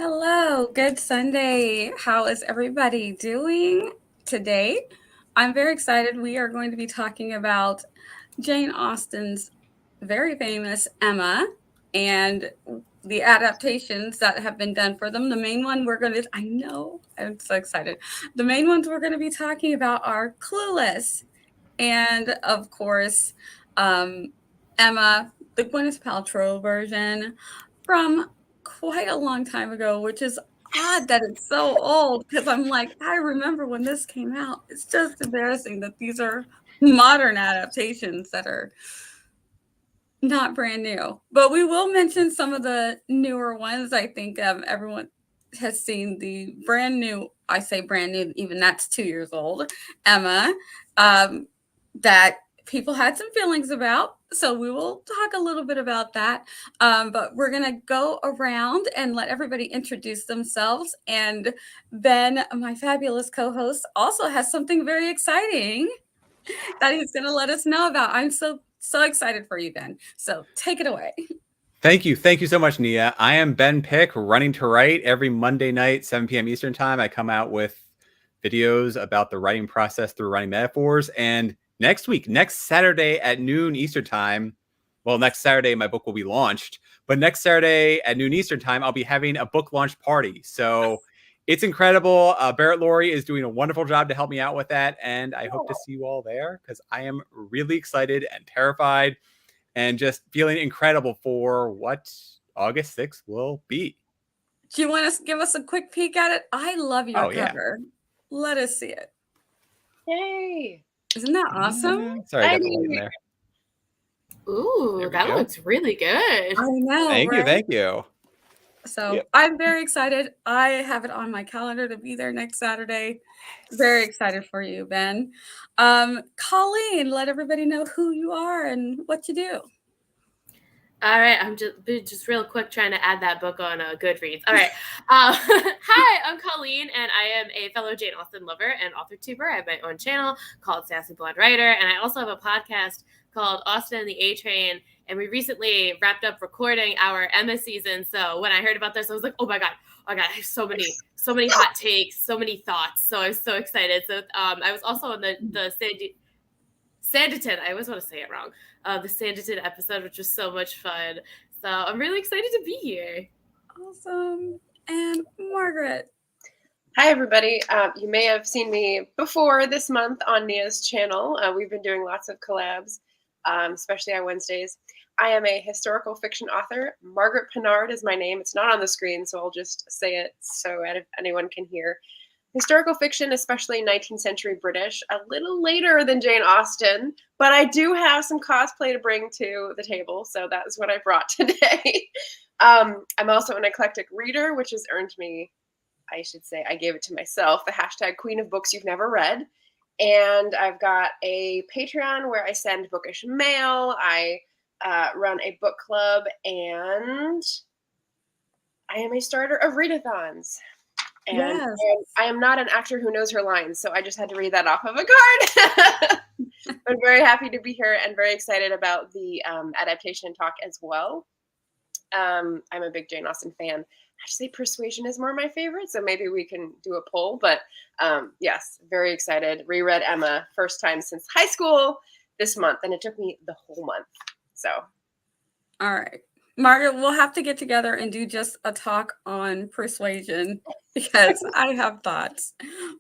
Hello, good Sunday. How is everybody doing today? I'm very excited. We are going to be talking about Jane Austen's very famous Emma and the adaptations that have been done for them. The main one I know, I'm so excited. The main ones we're going to be talking about are Clueless and, of course, Emma, the Gwyneth Paltrow version from quite a long time ago, which is odd that it's so old because I'm like, I remember when this came out. It's just embarrassing that these are modern adaptations that are not brand new. But we will mention some of the newer ones. I think everyone has seen the brand new, I say brand new, even that's 2 years old, Emma, that people had some feelings about. So we will talk a little bit about that. But we're going to go around and let everybody introduce themselves. And Ben, my fabulous co host, also has something very exciting that he's going to let us know about. I'm so excited for you, Ben. So take it away. Thank you. Thank you so much, Nia. I am Ben Pick, running to write. Every Monday night, 7 p.m. Eastern time, I come out with videos about the writing process through writing metaphors. And next Saturday at noon Eastern time, well, next Saturday, my book will be launched. But next Saturday at noon Eastern time, I'll be having a book launch party. So it's incredible. Barrett Laurie is doing a wonderful job to help me out with that. And I hope to see you all there because I am really excited and terrified and just feeling incredible for what August 6th will be. Do you want to give us a quick peek at it? I love your cover. Yeah. Let us see it. Yay. Isn't that awesome? Sorry, I got the light in there. Ooh, that looks really good. I know. Thank you. So I'm very excited. I have it on my calendar to be there next Saturday. Very excited for you, Ben. Colleen, let everybody know who you are and what you do. All right, I'm just real quick trying to add that book on Goodreads. All right. Hi, I'm Colleen, and I am a fellow Jane Austen lover and author tuber. I have my own channel called Sassy Blonde Writer, and I also have a podcast called Austen and the A Train, and we recently wrapped up recording our Emma season. So when I heard about this, I was like, oh my god, I have so many hot takes, so many thoughts. So I was so excited. So I was also on the Sanditon. I always want to say it wrong. The Sanditon episode, which was so much fun. So I'm really excited to be here. Awesome. And Margaret. Hi, everybody. You may have seen me before this month on Nia's channel. We've been doing lots of collabs, especially on Wednesdays. I am a historical fiction author. Margaret Pinard is my name. It's not on the screen, so I'll just say it so anyone can hear. Historical fiction, especially 19th century British, a little later than Jane Austen, but I do have some cosplay to bring to the table, so that is what I brought today. I'm also an eclectic reader, which has earned me, I should say, I gave it to myself, the hashtag Queen of Books You've Never Read. And I've got a Patreon where I send bookish mail, I run a book club, and I am a starter of readathons. And I am not an actor who knows her lines, so I just had to read that off of a card. I'm very happy to be here and very excited about the adaptation talk as well. I'm a big Jane Austen fan. I should say Persuasion is more my favorite, so maybe we can do a poll. But yes, very excited. Reread Emma first time since high school this month, and it took me the whole month. So, all right. Margaret, we'll have to get together and do just a talk on Persuasion because I have thoughts.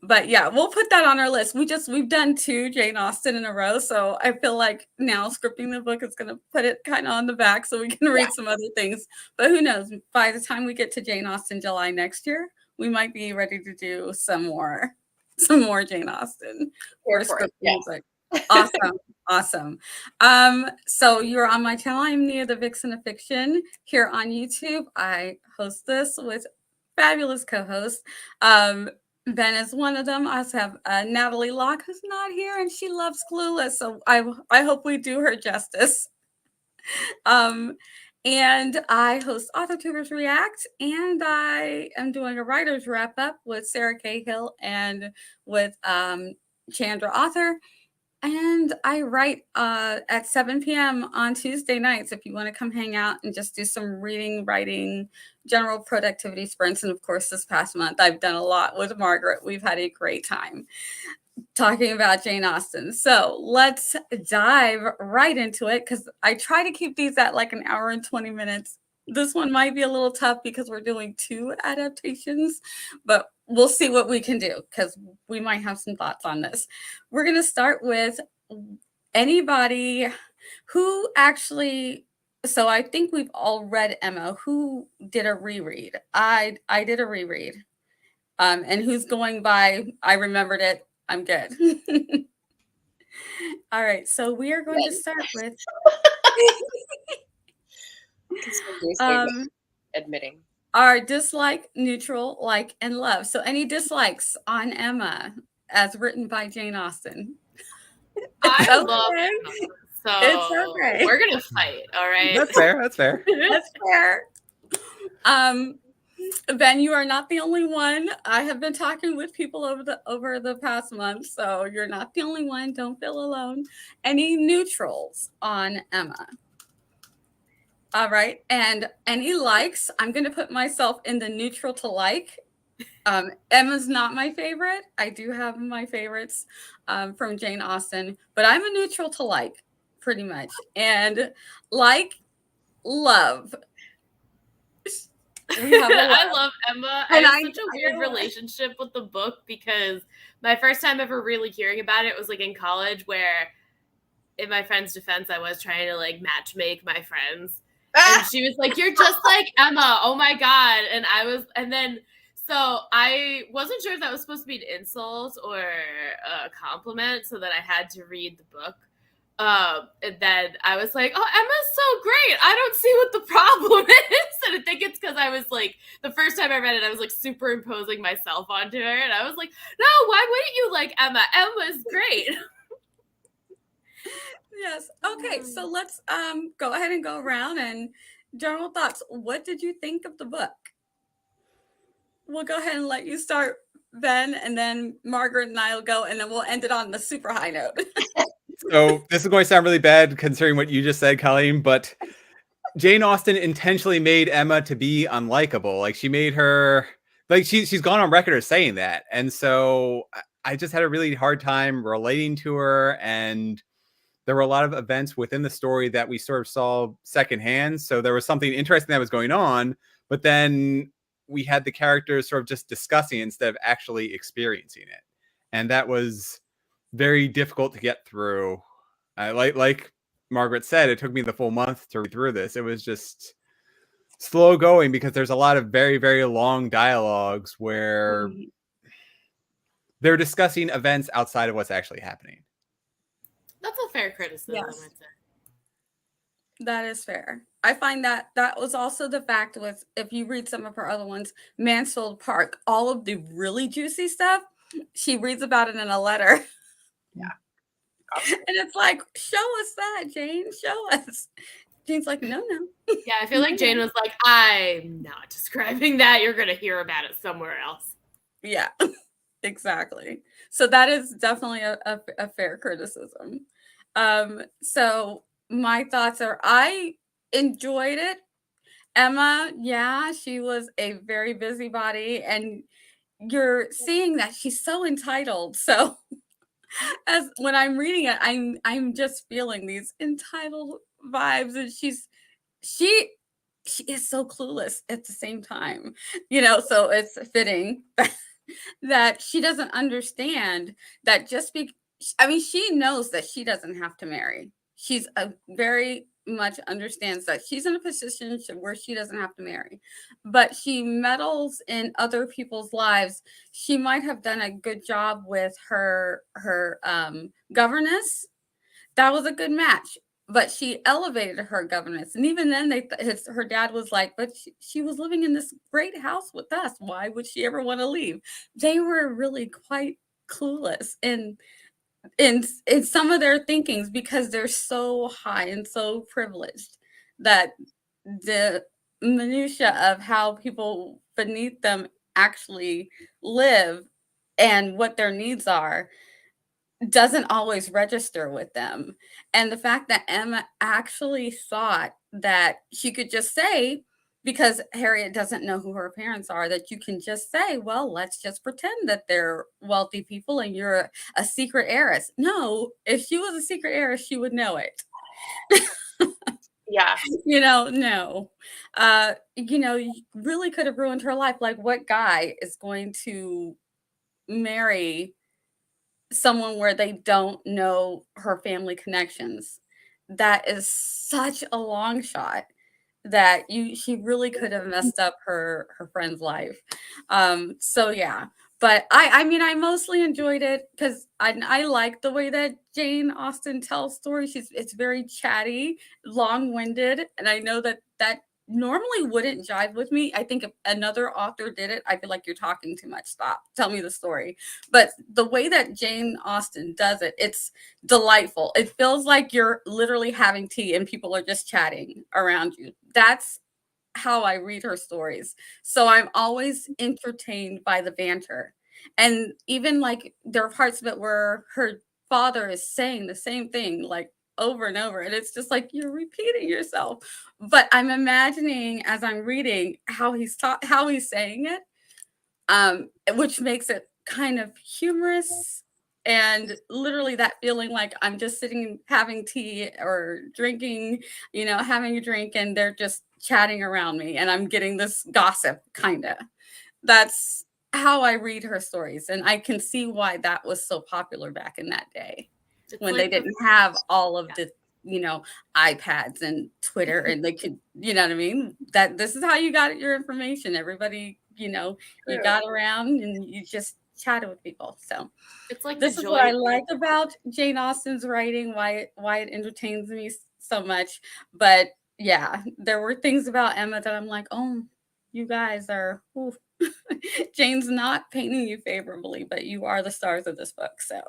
But yeah, we'll put that on our list. We've done 2 Jane Austen in a row, so I feel like now scripting the book is going to put it kind of on the back so we can read some other things. But who knows? By the time we get to Jane Austen July next year, we might be ready to do some more Jane Austen or scripting book. Awesome. So you're on my channel. I'm Nia, the Vixen of Fiction here on YouTube. I host this with fabulous co-hosts. Ben is one of them. I also have Natalie Locke, who's not here, and she loves Clueless. So I hope we do her justice. And I host Author Tubers React, and I am doing a writer's wrap up with Sarah Cahill and with Chandra Author. And I write at 7 p.m. on Tuesday nights if you want to come hang out and just do some reading, writing, general productivity sprints. And of course, this past month, I've done a lot with Margaret. We've had a great time talking about Jane Austen. So let's dive right into it, because I try to keep these at like an hour and 20 minutes. This one might be a little tough because we're doing 2 adaptations, but we'll see what we can do because we might have some thoughts on this. We're going to start with anybody who actually, so I think we've all read Emma. Who did a reread? I did a reread. And who's going by, I remembered it, I'm good. All right, so we are going to start with admitting our dislike, neutral, like, and love. So any dislikes on Emma as written by Jane Austen? I love Emma, so it's okay. We're gonna fight, all right? That's fair. That's fair. That's fair. Ben, you are not the only one. I have been talking with people over the past month, so you're not the only one. Don't feel alone. Any neutrals on Emma? All right, and any likes? I'm going to put myself in the neutral to like. Emma's not my favorite. I do have my favorites from Jane Austen, but I'm a neutral to like, pretty much. And like, love. I love Emma. I have such a weird relationship with the book because my first time ever really hearing about it was like in college, where in my friend's defense, I was trying to like match make my friends. And she was like, "You're just like Emma. Oh my God." And then so I wasn't sure if that was supposed to be an insult or a compliment, so that I had to read the book. And then I was like, "Oh, Emma's so great. I don't see what the problem is." And I think it's because I was like, the first time I read it, I was like superimposing myself onto her, and I was like, "No, why wouldn't you like Emma? Emma's great." Yes. Okay. So let's go ahead and go around and general thoughts. What did you think of the book? We'll go ahead and let you start, Ben, and then Margaret and I will go, and then we'll end it on the super high note. So this is going to sound really bad considering what you just said, Colleen, but Jane Austen intentionally made Emma to be unlikable. Like, she made her, like, she's gone on record as saying that. And so I just had a really hard time relating to her, and there were a lot of events within the story that we sort of saw secondhand. So there was something interesting that was going on, but then we had the characters sort of just discussing instead of actually experiencing it. And that was very difficult to get through. Like Margaret said, it took me the full month to read through this. It was just slow going because there's a lot of very, very long dialogues where they're discussing events outside of what's actually happening. That's a fair criticism, Yes. I'd say. That is fair. I find that was also the fact with, if you read some of her other ones, Mansfield Park, all of the really juicy stuff, she reads about it in a letter. Yeah. And it's like, show us that, Jane. Show us. Jane's like, no. Yeah, I feel like Jane was like, "I'm not describing that. You're going to hear about it somewhere else." Yeah, exactly. So that is definitely a fair criticism. So my thoughts are, I enjoyed it. Emma, yeah, she was a very busybody, and you're seeing that she's so entitled. So as when I'm reading it, I'm just feeling these entitled vibes, and she is so clueless at the same time, so it's fitting that she doesn't understand that she knows that she doesn't have to marry. She's very much understands that she's in a position where she doesn't have to marry, but she meddles in other people's lives. She might have done a good job with her governess. That was a good match, but she elevated her governess. And even then, her dad was like, but she was living in this great house with us. Why would she ever want to leave? They were really quite clueless in some of their thinkings, because they're so high and so privileged that the minutia of how people beneath them actually live and what their needs are, doesn't always register with them. And the fact that Emma actually thought that she could just say, because Harriet doesn't know who her parents are, that you can just say, well, let's just pretend that they're wealthy people and you're a secret heiress. No, if she was a secret heiress, she would know it. Yeah. No. You really could have ruined her life. Like, what guy is going to marry someone where they don't know her family connections? That is such a long shot that she really could have messed up her friend's life. So yeah. But I mean, I mostly enjoyed it because I like the way that Jane Austen tells stories. It's very chatty, long-winded, and I know that normally wouldn't jive with me. I think if another author did it, I'd be like, you're talking too much. Stop. Tell me the story. But the way that Jane Austen does it, it's delightful. It feels like you're literally having tea and people are just chatting around you. That's how I read her stories. So I'm always entertained by the banter. And even like there are parts of it where her father is saying the same thing like over and over. And it's just like you're repeating yourself. But I'm imagining as I'm reading how how he's saying it, which makes it kind of humorous and literally that feeling like I'm just sitting having tea or drinking, having a drink and they're just chatting around me and I'm getting this gossip kind of. That's how I read her stories. And I can see why that was so popular back in that day when they didn't have all of the, iPads and Twitter and they could, you know what I mean? That this is how you got your information. Everybody, you got around and you just chatted with people. So it's like this is what I like about Jane Austen's writing, why it entertains me so much. But yeah, there were things about Emma that I'm like, oh, you guys are, Jane's not painting you favorably, but you are the stars of this book. So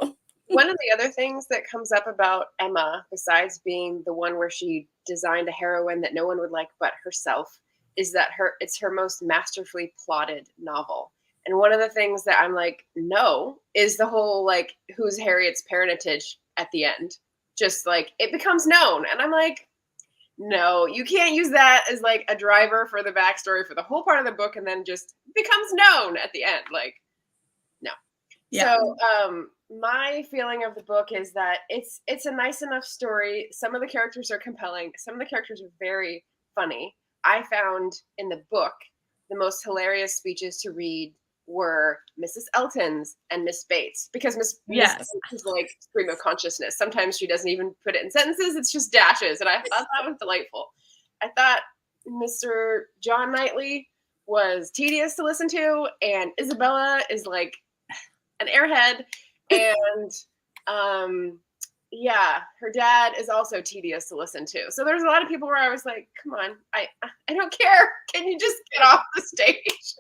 one of the other things that comes up about Emma, besides being the one where she designed a heroine that no one would like but herself, is that it's her most masterfully plotted novel. And one of the things that I'm like, no, is the whole like who's Harriet's parentage at the end. Just like it becomes known. And I'm like, no, you can't use that as like a driver for the backstory for the whole part of the book and then just becomes known at the end. Like, no. Yeah. So my feeling of the book is that it's a nice enough story. Some of the characters are compelling. Some of the characters are very funny. I found in the book the most hilarious speeches to read were Mrs. Elton's and Miss Bates, because Miss Bates is like stream of consciousness. Sometimes she doesn't even put it in sentences. It's just dashes. And I thought that was delightful. I thought Mr. John Knightley was tedious to listen to, and Isabella is like an airhead, and her dad is also tedious to listen to. So there's a lot of people where I was like, come on, I don't care. Can you just get off the stage?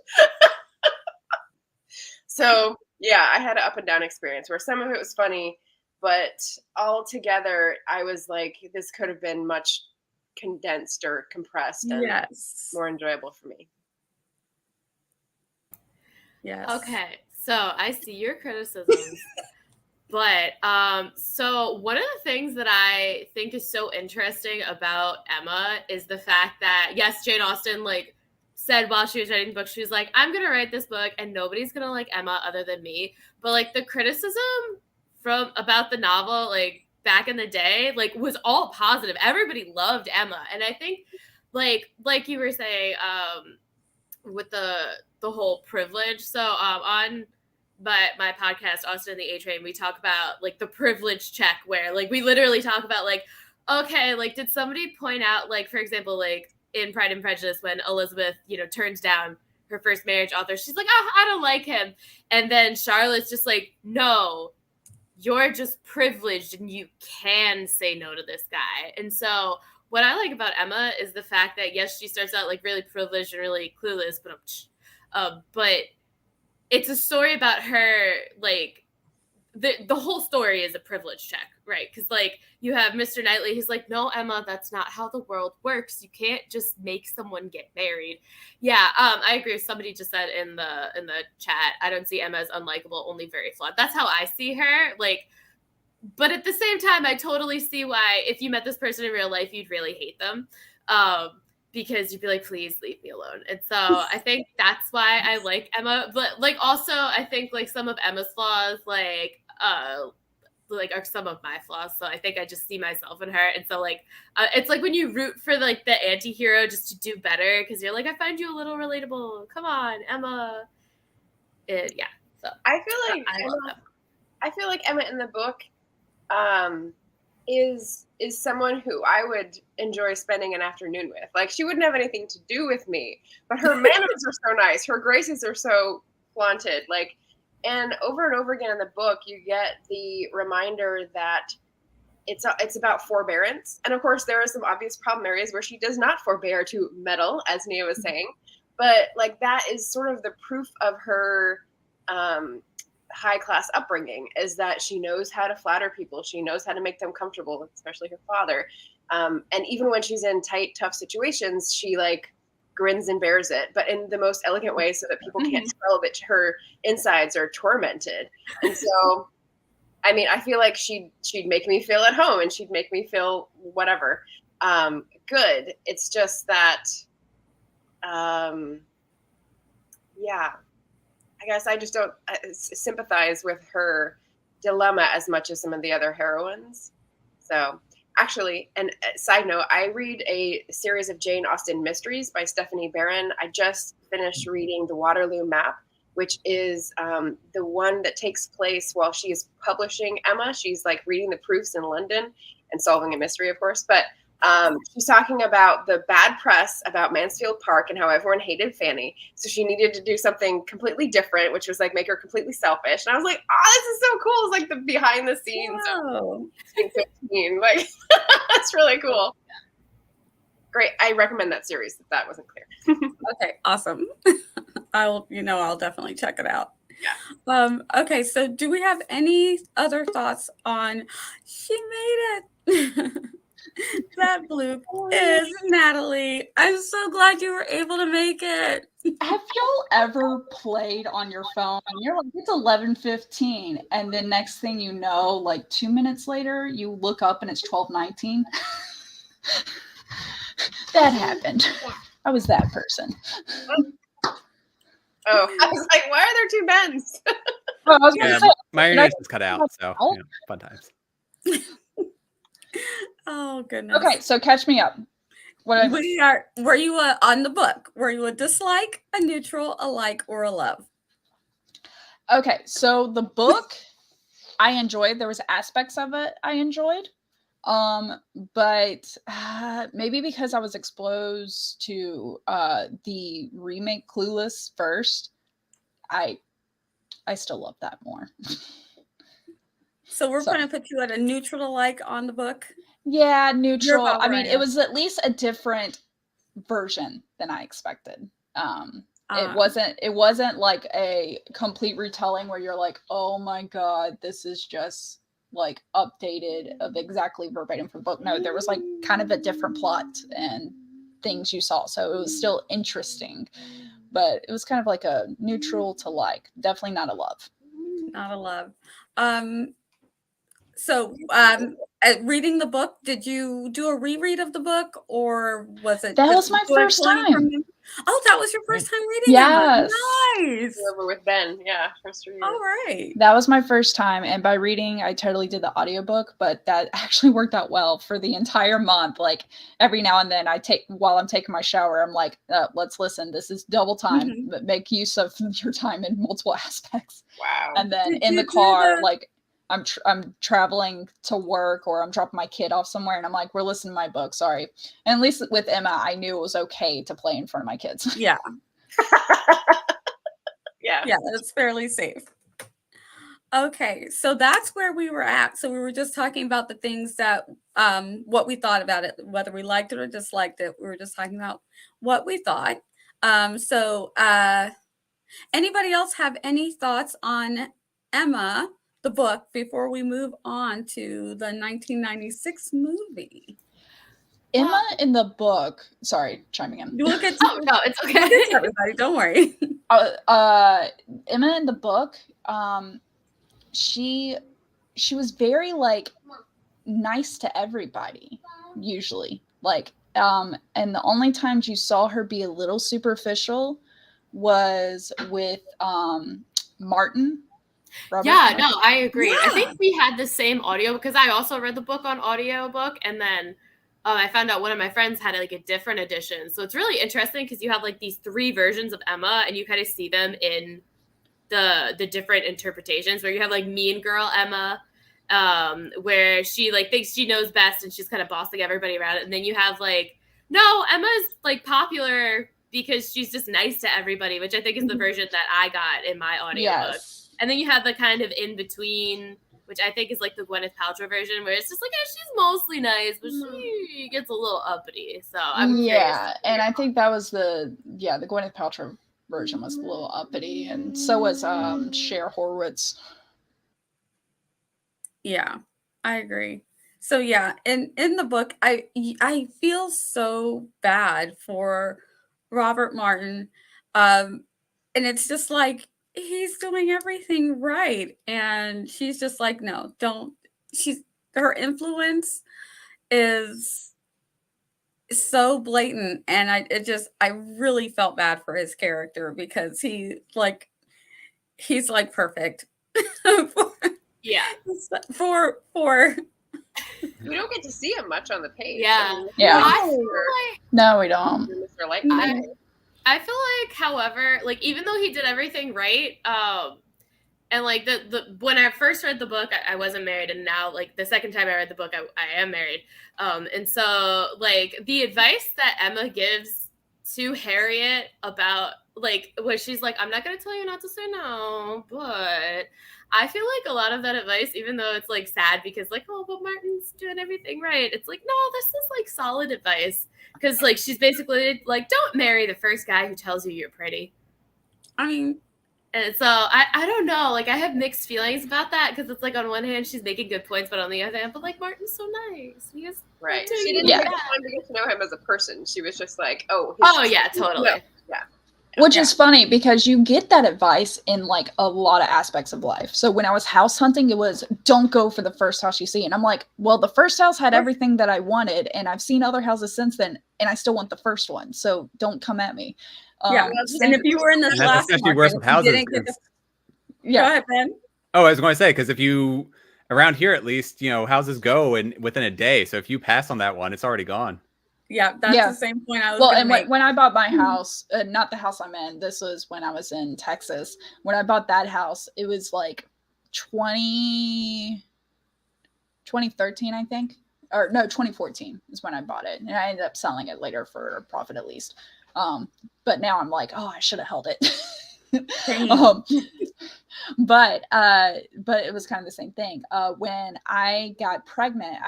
So yeah, I had an up and down experience where some of it was funny, but all together I was like, this could have been much condensed or compressed and more enjoyable for me. Yes. Okay, so I see your criticisms. But so one of the things that I think is so interesting about Emma is the fact that, yes, Jane Austen like said while she was writing the book, she was like, I'm gonna write this book and nobody's gonna like Emma other than me. But like the criticism about the novel like back in the day like was all positive. Everybody loved Emma, and I think like you were saying with the whole privilege. So on my podcast, Austen and the A Train, we talk about like the privilege check, where like we literally talk about like, okay, like did somebody point out like, for example, like in Pride and Prejudice when Elizabeth, turns down her first marriage author, she's like, oh, I don't like him. And then Charlotte's just like, no, you're just privileged and you can say no to this guy. And so what I like about Emma is the fact that, yes, she starts out like really privileged and really clueless, but it's a story about her, like, the whole story is a privilege check, right? Because, like, you have Mr. Knightley, he's like, no, Emma, that's not how the world works. You can't just make someone get married. Yeah, I agree. Somebody just said in the chat, I don't see Emma as unlikable, only very flawed. That's how I see her. Like, but at the same time, I totally see why if you met this person in real life, you'd really hate them. Because you'd be like, please leave me alone. And so I think that's why I like Emma. But like also I think like some of Emma's flaws are some of my flaws. So I think I just see myself in her. And so like it's like when you root for like the anti-hero just to do better because you're like, I find you a little relatable. Come on, Emma. Yeah. So I feel like Emma in the book is someone who I would enjoy spending an afternoon with. Like, she wouldn't have anything to do with me, but her manners are so nice. Her graces are so flaunted. Like, and over again in the book, you get the reminder that it's about forbearance. And of course, there are some obvious problem areas where she does not forbear to meddle, as Nia was saying. But like, that is sort of the proof of her high class upbringing, is that she knows how to flatter people. She knows how to make them comfortable, especially her father. And even when she's in tight, tough situations, she like grins and bears it, but in the most elegant way so that people can't tell that her insides are tormented. And so, I mean, I feel like she'd make me feel at home and she'd make me feel whatever. Good. It's just that, yeah, I guess I just don't sympathize with her dilemma as much as some of the other heroines. So actually, and side note, I read a series of Jane Austen mysteries by Stephanie Barron. I just finished reading The Waterloo Map, which is the one that takes place while she is publishing Emma. She's like reading the proofs in London and solving a mystery, of course. But she's talking about the bad press about Mansfield Park and how everyone hated Fanny. So she needed to do something completely different, which was like make her completely selfish. And I was like, oh, this is so cool. It's like the behind the scenes of 15. Like, that's really cool. Great. I recommend that series if that wasn't clear. Okay, awesome. I'll definitely check it out. Yeah. Okay, so do we have any other thoughts on she made it? That bloop is Natalie. I'm so glad you were able to make it. Have y'all ever played on your phone and you're like, it's 11:15, and then next thing you know, like 2 minutes later, you look up and it's 12:19? That happened. I was that person. Oh, I was like, why are there two Bens? Well, I was gonna say, my internet is cut out, so fun times. Oh goodness. Okay, so catch me up. Were you on the book? Were you a dislike, a neutral, a like, or a love? Okay, so the book I enjoyed. There was aspects of it I enjoyed. But maybe because I was exposed to the remake Clueless first, I still love that more. So we're going to put you at a neutral to like on the book? Yeah, neutral. I mean, it was at least a different version than I expected. It wasn't like a complete retelling where you're like, oh my God, this is just like updated of exactly verbatim from the book. No, there was like kind of a different plot and things you saw. So it was still interesting, but it was kind of like a neutral to like, definitely not a love. Not a love. So reading the book, did you do a reread of the book, or was it? That was my first time. Oh, that was your first time reading Yes. it? Nice. Over with Ben. Yeah, first read. All right. That was my first time. And by reading, I totally did the audiobook, but that actually worked out well for the entire month. Like every now and then while I'm taking my shower, I'm like, let's listen. This is double time, but make use of your time in multiple aspects. Wow. And then in the car, like I'm traveling to work or I'm dropping my kid off somewhere and I'm like, we're listening to my book. Sorry. And at least with Emma, I knew it was okay to play in front of my kids. Yeah. Yeah. Yeah, that's fairly safe. Okay. So that's where we were at. So we were just talking about the things that, what we thought about it, whether we liked it or disliked it. We were just talking about what we thought. So anybody else have any thoughts on Emma, the book, before we move on to the 1996 movie? Emma in the book, sorry, chiming in. We'll get to, Oh no, it's okay. we'll get to everybody, don't worry. Emma in the book, she she was very like nice to everybody usually, like and the only times you saw her be a little superficial was with Martin. Robert Martin. No, I agree. Yeah. I think we had the same audio because I also read the book on audiobook, and then I found out one of my friends had like a different edition. So it's really interesting because you have like these 3 versions of Emma, and you kind of see them in the different interpretations, where you have like Mean Girl Emma, where she like thinks she knows best and she's kind of bossing everybody around it. And then you have like, no, Emma's like popular because she's just nice to everybody, which I think is the version that I got in my audiobook. Yes. And then you have the kind of in between, which I think is like the Gwyneth Paltrow version, where it's just like, yeah, she's mostly nice, but she gets a little uppity. So I'm curious. And I think that was the Gwyneth Paltrow version was a little uppity, and so was Cher Horowitz. Yeah, I agree. So yeah, in the book, I feel so bad for Robert Martin, and it's just like he's doing everything right, and she's just like, no, don't. Her influence is so blatant, and I really felt bad for his character because he's like perfect. Yeah. For we don't get to see him much on the page. Yeah. I mean, no, we don't. I feel like, however, like even though he did everything right, and like the when I first read the book, I wasn't married, and now like the second time I read the book, I am married. And so like the advice that Emma gives to Harriet about like where she's like, I'm not gonna tell you not to say no, but I feel like a lot of that advice, even though it's like sad because like, oh, but Martin's doing everything right, it's like, no, this is like solid advice, because like she's basically like, don't marry the first guy who tells you you're pretty. I mean, and so I don't know, like I have mixed feelings about that, because it's like on one hand she's making good points, but on the other hand, but like Martin's so nice. He is right. She didn't take the time to get to know him as a person. She was just like, oh yeah, totally. Yeah. Which is funny because you get that advice in like a lot of aspects of life. So when I was house hunting, it was don't go for the first house you see. And I'm like, well, the first house had everything that I wanted, and I've seen other houses since then, and I still want the first one. So don't come at me. Yeah. And if you were in this last market, worse with houses. Go ahead, Ben. Oh, I was going to say, because if you around here, at least, you know, houses go within a day. So if you pass on that one, it's already gone. Yeah, that's the same point I was going to make. When I bought my house, not the house I'm in, this was when I was in Texas. When I bought that house, it was like 2013, I think. Or no, 2014 is when I bought it. And I ended up selling it later for a profit at least. But now I'm like, oh, I should have held it. But it was kind of the same thing. When I got pregnant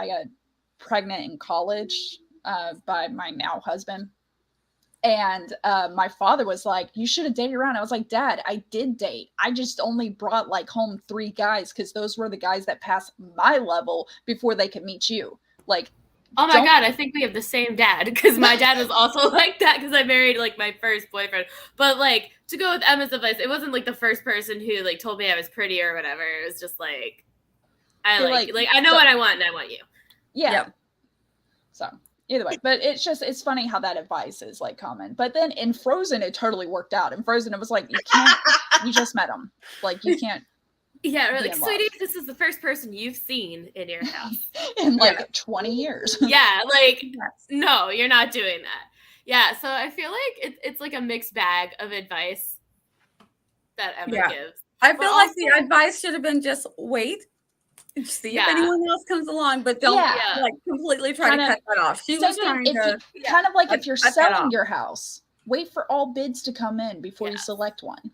in college by my now husband. And my father was like, you should have dated around. I was like, Dad, I did date. I just only brought like home 3 guys because those were the guys that passed my level before they could meet you. Like, oh my God, I think we have the same dad, because my dad was also like that, because I married like my first boyfriend. But like, to go with Emma's advice, it wasn't like the first person who like told me I was pretty or whatever. It was just like, I know what I want, and I want you. Yeah. Yep. So either way, but it's funny how that advice is like common. But then in Frozen, it totally worked out. In Frozen, it was like, you can't, you just met him. Like, you can't. Yeah, we're like, sweetie, this is the first person you've seen in your house in like 20 years. Yeah, like, no, you're not doing that. Yeah, so I feel like it's like a mixed bag of advice that Emma gives. I feel like the advice should have been just wait, see if anyone else comes along, but don't like completely try to cut that off. She was trying to kind of like if you're selling your house, wait for all bids to come in before you select one.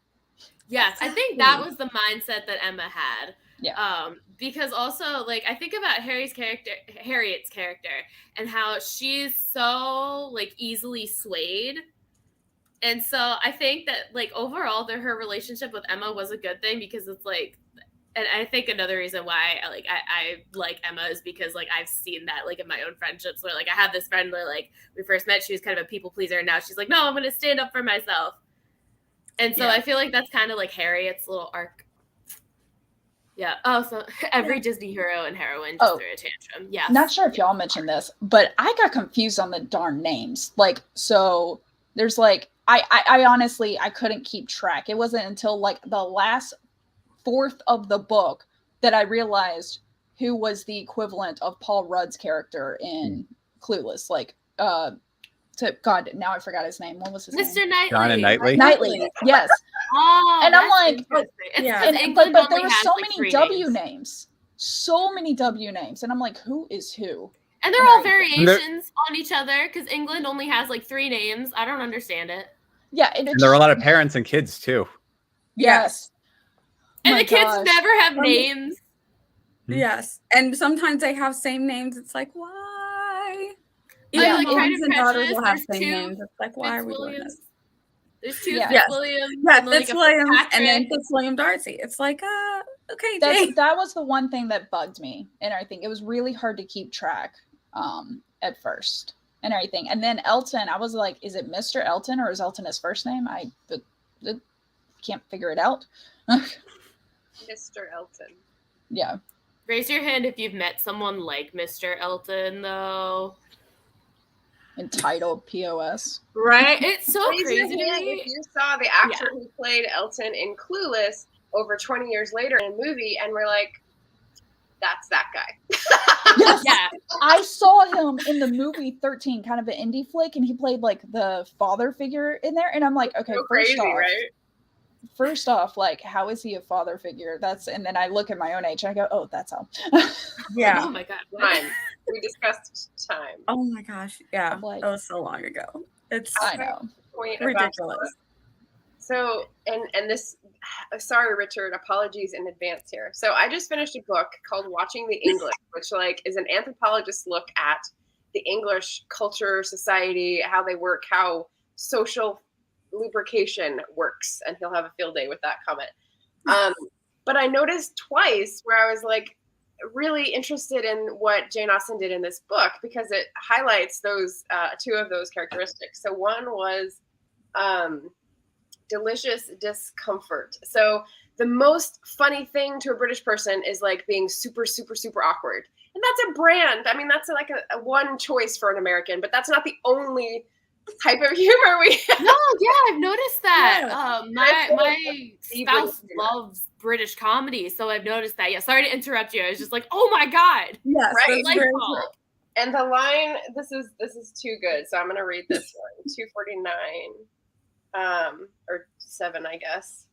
Yes, I think that was the mindset that Emma had. Yeah. Because also, like, I think about Harriet's character, and how she's so like easily swayed. And so I think that like overall her relationship with Emma was a good thing, because it's like, and I think another reason why I like Emma is because like I've seen that like in my own friendships, where like I have this friend where like we first met, she was kind of a people pleaser, and now she's like, no, I'm going to stand up for myself. And so I feel like that's kind of like Harriet's little arc. Yeah. Oh, so every Disney hero and heroine just threw a tantrum. Yeah. Not sure if y'all mentioned this, but I got confused on the darn names. Like, so there's like, I honestly, I couldn't keep track. It wasn't until like the last fourth of the book that I realized who was the equivalent of Paul Rudd's character in Clueless. Like, God, now I forgot his name. What was his name? Mr. Knightley. John and Knightley. Knightley, yes. Oh, and I'm like, but there were so like many W names. So many W names. And I'm like, who is who? And they're all variations on each other because England only has like 3 names. I don't understand it. Yeah. And there are a lot of parents and kids too. Yes. And the kids never have names. Yes. And sometimes they have same names. It's like, why? Yeah, like moms and daughters will have same names. It's like, why are we doing this? There's 2 Yes. Fitzwilliams. Yeah, Fitzwilliams and then Fitzwilliam Darcy. It's like, okay, that was the one thing that bugged me and everything. It was really hard to keep track at first and everything. And then Elton, I was like, is it Mr. Elton or is Elton his first name? I can't figure it out. Mr. Elton. Yeah. Raise your hand if you've met someone like Mr. Elton, though. Entitled POS. Right? It's so Raise crazy your to hand me. if you saw the actor who played Elton in Clueless over 20 years later in a movie, and we're like, that's that guy. Yes. Yeah. I saw him in the movie 13, kind of an indie flick, and he played like the father figure in there. And I'm like, okay, so crazy, right? First off, like, how is he a father figure? And then I look at my own age and I go, oh, that's how. Yeah. Oh my God. Time. We discussed time. Oh my gosh. Yeah. That was so long ago. I know. Point ridiculous. So, and this, sorry, Richard, apologies in advance here. So I just finished a book called Watching the English, which like is an anthropologist's look at the English culture, society, how they work, how social lubrication works. And he'll have a field day with that comment. But I noticed twice where I was like really interested in what Jane Austen did in this book because it highlights those 2 of those characteristics. So one was delicious discomfort. So the most funny thing to a British person is like being super, super, super awkward. And that's a brand. I mean, that's like a one choice for an American, but that's not the only type of humor we have. No, yeah, I've noticed that. Yeah. My spouse loves British comedy, so I've noticed that. Yeah, sorry to interrupt you. I was just like, oh my God. Yes, right. Delightful. And the line, this is too good, so I'm gonna read this one. 249. Or 7, I guess.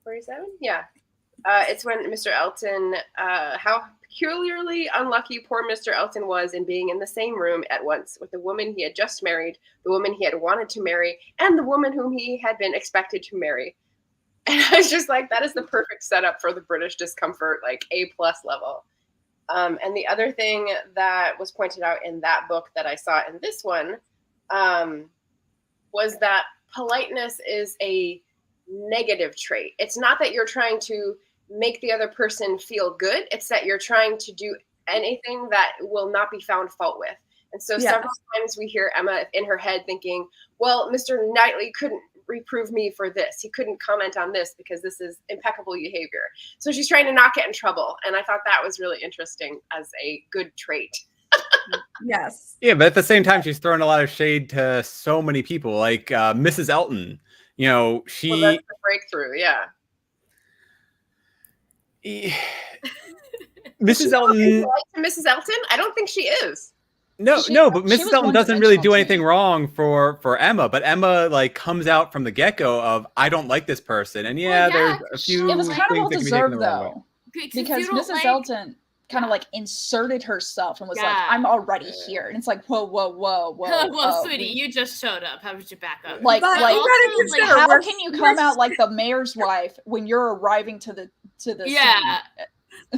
47? Yeah. It's when Mr. Elton, how peculiarly unlucky poor Mr. Elton was in being in the same room at once with the woman he had just married, the woman he had wanted to marry, and the woman whom he had been expected to marry. And I was just like, that is the perfect setup for the British discomfort, like A+ level. And the other thing that was pointed out in that book that I saw in this one was that politeness is a negative trait. It's not that you're trying to make the other person feel good. It's that you're trying to do anything that will not be found fault with. And so several times we hear Emma in her head thinking, well, Mr. Knightley couldn't reprove me for this. He couldn't comment on this because this is impeccable behavior. So she's trying to not get in trouble. And I thought that was really interesting as a good trait. Yes. Yeah, but at the same time, she's throwing a lot of shade to so many people, like Mrs. Elton. You know, she. Well, that's the breakthrough, yeah. Mrs. Elton. Mrs. Elton? I don't think she is. No, but Mrs. Elton doesn't really do anything wrong for Emma, but Emma like comes out from the get-go of I don't like this person, and there's a few. It was kind of well deserved though, because Mrs. Elton kind of like inserted herself and was like, I'm already here. And it's like, whoa. Well, sweetie, you just showed up. How would you back up? Like how can you come out like the mayor's wife when you're arriving to the scene?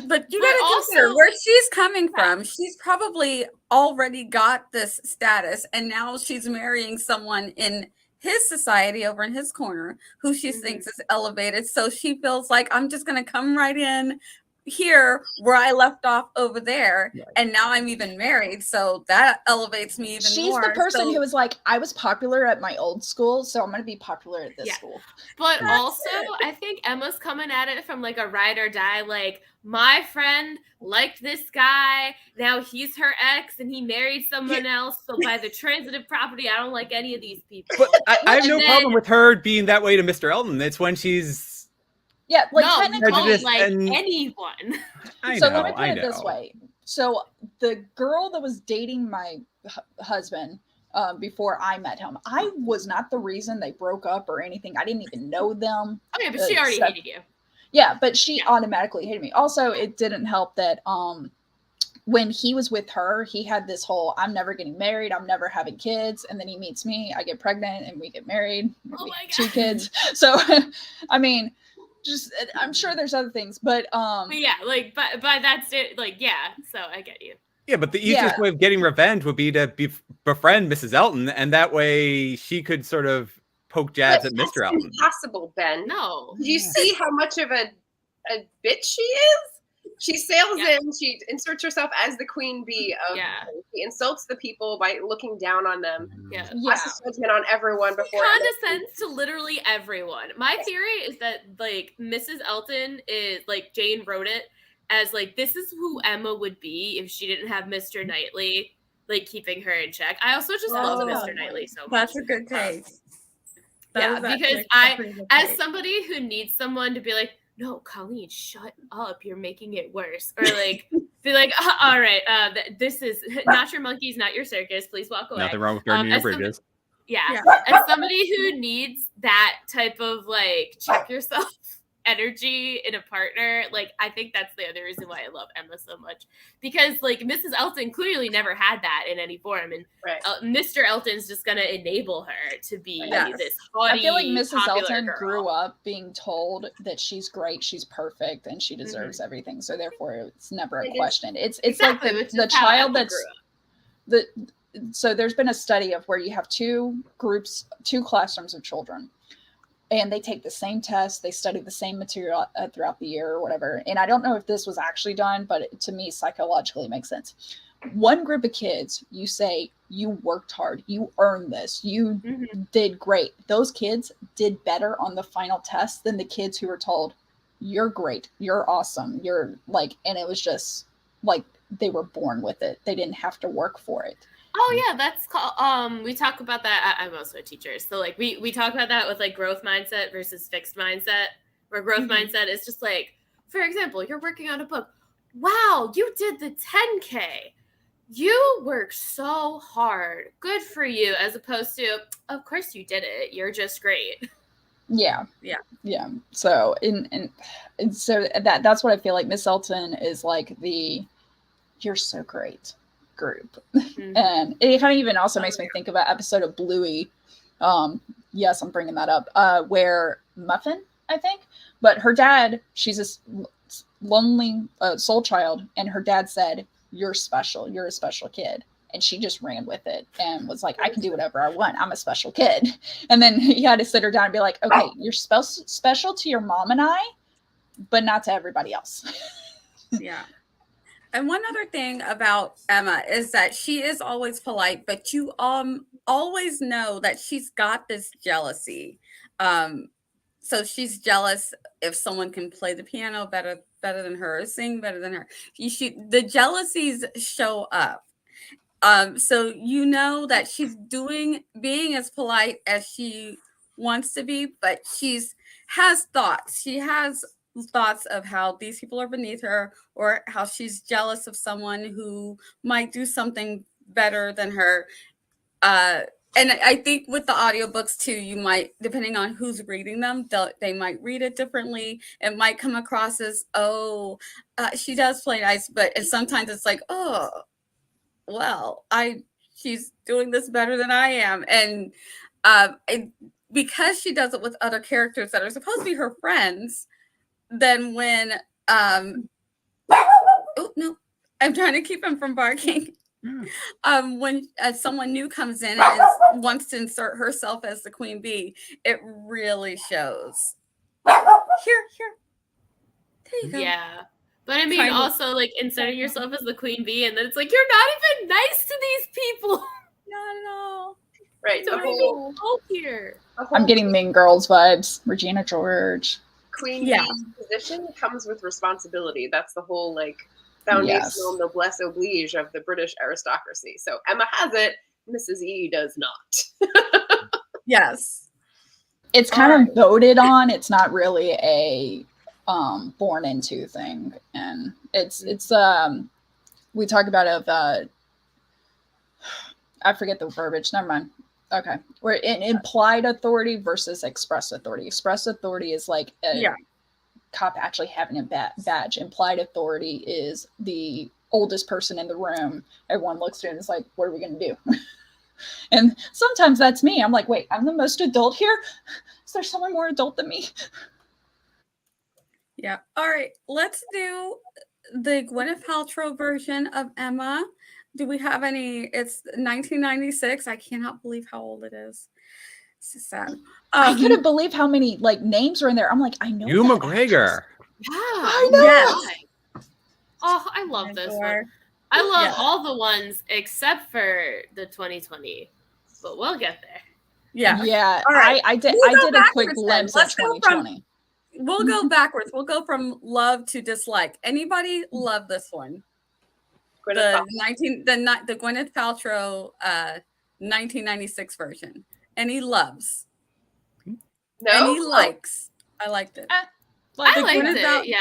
But you gotta consider where she's coming from. She's probably already got this status, and now she's marrying someone in his society over in his corner who she thinks is elevated. So she feels like I'm just gonna come right in, here where I left off over there, Right. and now I'm even married, so that elevates me even more. She's the person who was like, I was popular at my old school, so I'm going to be popular at this school. But also, I think Emma's coming at it from like a ride or die, like, my friend liked this guy, now he's her ex, and he married someone else, so by the transitive property, I don't like any of these people. But I have no problem with her being that way to Mr. Elton. It's when she's... Yeah, like no, technically, don't like anyone. So let me put it this way. So the girl that was dating my husband before I met him, I was not the reason they broke up or anything. I didn't even know them. Okay, but she already hated you. Yeah, but she automatically hated me. Also, it didn't help that when he was with her, he had this whole, I'm never getting married, I'm never having kids. And then he meets me, I get pregnant, and we get married. Oh my God. 2 kids. So, I mean... Just, I'm sure there's other things, but yeah, like, but that's it. Like, yeah. So I get you. Yeah, but the easiest way of getting revenge would be to befriend Mrs. Elton, and that way she could sort of poke jabs at Mr. Elton. Impossible, Ben. No. Did you see how much of a bitch she is? She sails in, she inserts herself as the queen bee of she insults the people by looking down on them. Passes judgment on everyone before condescends to literally everyone. My theory is that like Mrs. Elton is like Jane wrote it as like this is who Emma would be if she didn't have Mr. Knightley like keeping her in check. I also just love Mr. Knightley so much. That's a good take. Because I as somebody who needs someone to be like, no, Colleen, shut up. You're making it worse. Or like, be like, all right, this is not your monkeys, not your circus. Please walk away. Nothing wrong with burning your bridges. As somebody who needs that type of like, check yourself energy in a partner, like, I think that's the other reason why I love Emma so much. Because like, Mrs. Elton clearly never had that in any form. And Mr. Elton's just going to enable her to be this haughty, I feel like Mrs. Elton girl. grew up being told that she's great, she's perfect, and she deserves everything. So therefore, it's never a question. It's exactly like the child that's so there's been a study of where you have 2 classrooms of children. And they take the same test, they study the same material throughout the year or whatever. And I don't know if this was actually done, but to me, psychologically, it makes sense. One group of kids, you say, you worked hard, you earned this, you did great. Those kids did better on the final test than the kids who were told, you're great, you're awesome, you're like, and it was just like they were born with it. They didn't have to work for it. Oh yeah, that's called, we talk about that. I'm also a teacher. So like we talk about that with like growth mindset versus fixed mindset, where growth mindset is just like, for example, you're working on a book. Wow, you did the 10K. You worked so hard. Good for you. As opposed to, of course you did it. You're just great. Yeah. So and so that's what I feel like. Miss Elton is like the you're so great group. And it kind of even also makes me think of an episode of Bluey. Yes, I'm bringing that up. Where Muffin, I think, but her dad, she's a lonely soul child, and her dad said, "You're special. You're a special kid." And she just ran with it and was like, I can do whatever I want. I'm a special kid. And then he had to sit her down and be like, okay, you're special to your mom and I, but not to everybody else. Yeah. And one other thing about Emma is that she is always polite, but you always know that she's got this jealousy. So she's jealous if someone can play the piano better than her, or sing better than her. The jealousies show up. So you know that she's being as polite as she wants to be, but has thoughts. She has thoughts of how these people are beneath her, or how she's jealous of someone who might do something better than her. And I think with the audiobooks too, you might, depending on who's reading them, they might read it differently. It might come across as, she does play nice, and sometimes it's like, oh, well, she's doing this better than I am. And because she does it with other characters that are supposed to be her friends, then when oh no, I'm trying to keep him from barking. When someone new comes in and wants to insert herself as the queen bee, it really shows. Here. There you go. Yeah. But I mean, also, like, inserting yourself as the queen bee, and then it's like, you're not even nice to these people. Not at all. Right. Don't even go here. I'm getting Mean Girls vibes. Regina George. Queen bee position comes with responsibility. That's the whole, like, foundational noblesse oblige of the British aristocracy. So Emma has it, Mrs. E does not. Yes. It's kind of voted on. It's not really a born into thing. And it's we talk about it I forget the verbiage. Never mind. Okay. We're in implied authority versus express authority. Express authority is like a cop actually having a badge. Implied authority is the oldest person in the room. Everyone looks through and is like, what are we going to do? And sometimes that's me. I'm like, wait, I'm the most adult here? Is there someone more adult than me? Yeah. All right. Let's do the Gwyneth Paltrow version of Emma. Do we have any? It's 1996. I cannot believe how old it is. It's so sad. I couldn't believe how many like names are in there. I'm like, I know. Hugh McGregor. Yeah. I know. Yes. Oh, I love this one. I love all the ones except for the 2020, but we'll get there. Yeah. Yeah. All right. I did a quick glimpse of 2020. We'll go backwards. We'll go from love to dislike. Anybody love this one? The Gwyneth Paltrow 1996 version. Any loves? No. Any likes? I liked it. I liked it. Yeah.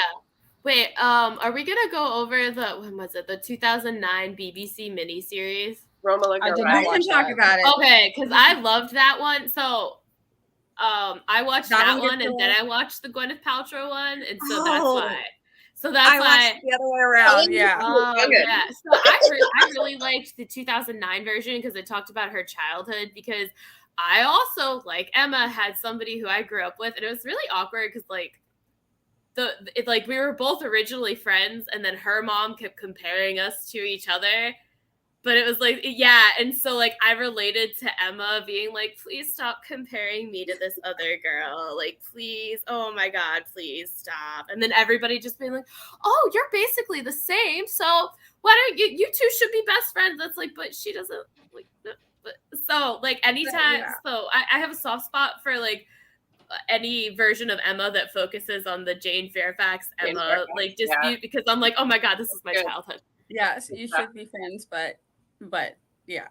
Wait. Are we gonna go over when was it? The 2009 BBC miniseries. Roma I did not talk about it. Okay, because I loved that one. So I watched that one, and then I watched the Gwyneth Paltrow one, and so that's why. So that's why the other way around. Yeah. Yeah. So I really liked the 2009 version because it talked about her childhood. Because I also, like Emma, had somebody who I grew up with, and it was really awkward because we were both originally friends, and then her mom kept comparing us to each other. But it was like, yeah. And so like I related to Emma being like, please stop comparing me to this other girl. Like, please. Oh my God, please stop. And then everybody just being like, oh, you're basically the same. So why don't you two should be best friends? That's like, but she doesn't like, but so like anytime. Yeah. So I have a soft spot for like any version of Emma that focuses on the Jane Fairfax Emma like dispute because I'm like, oh my God, this is my childhood. Yes, you should be friends, but yeah.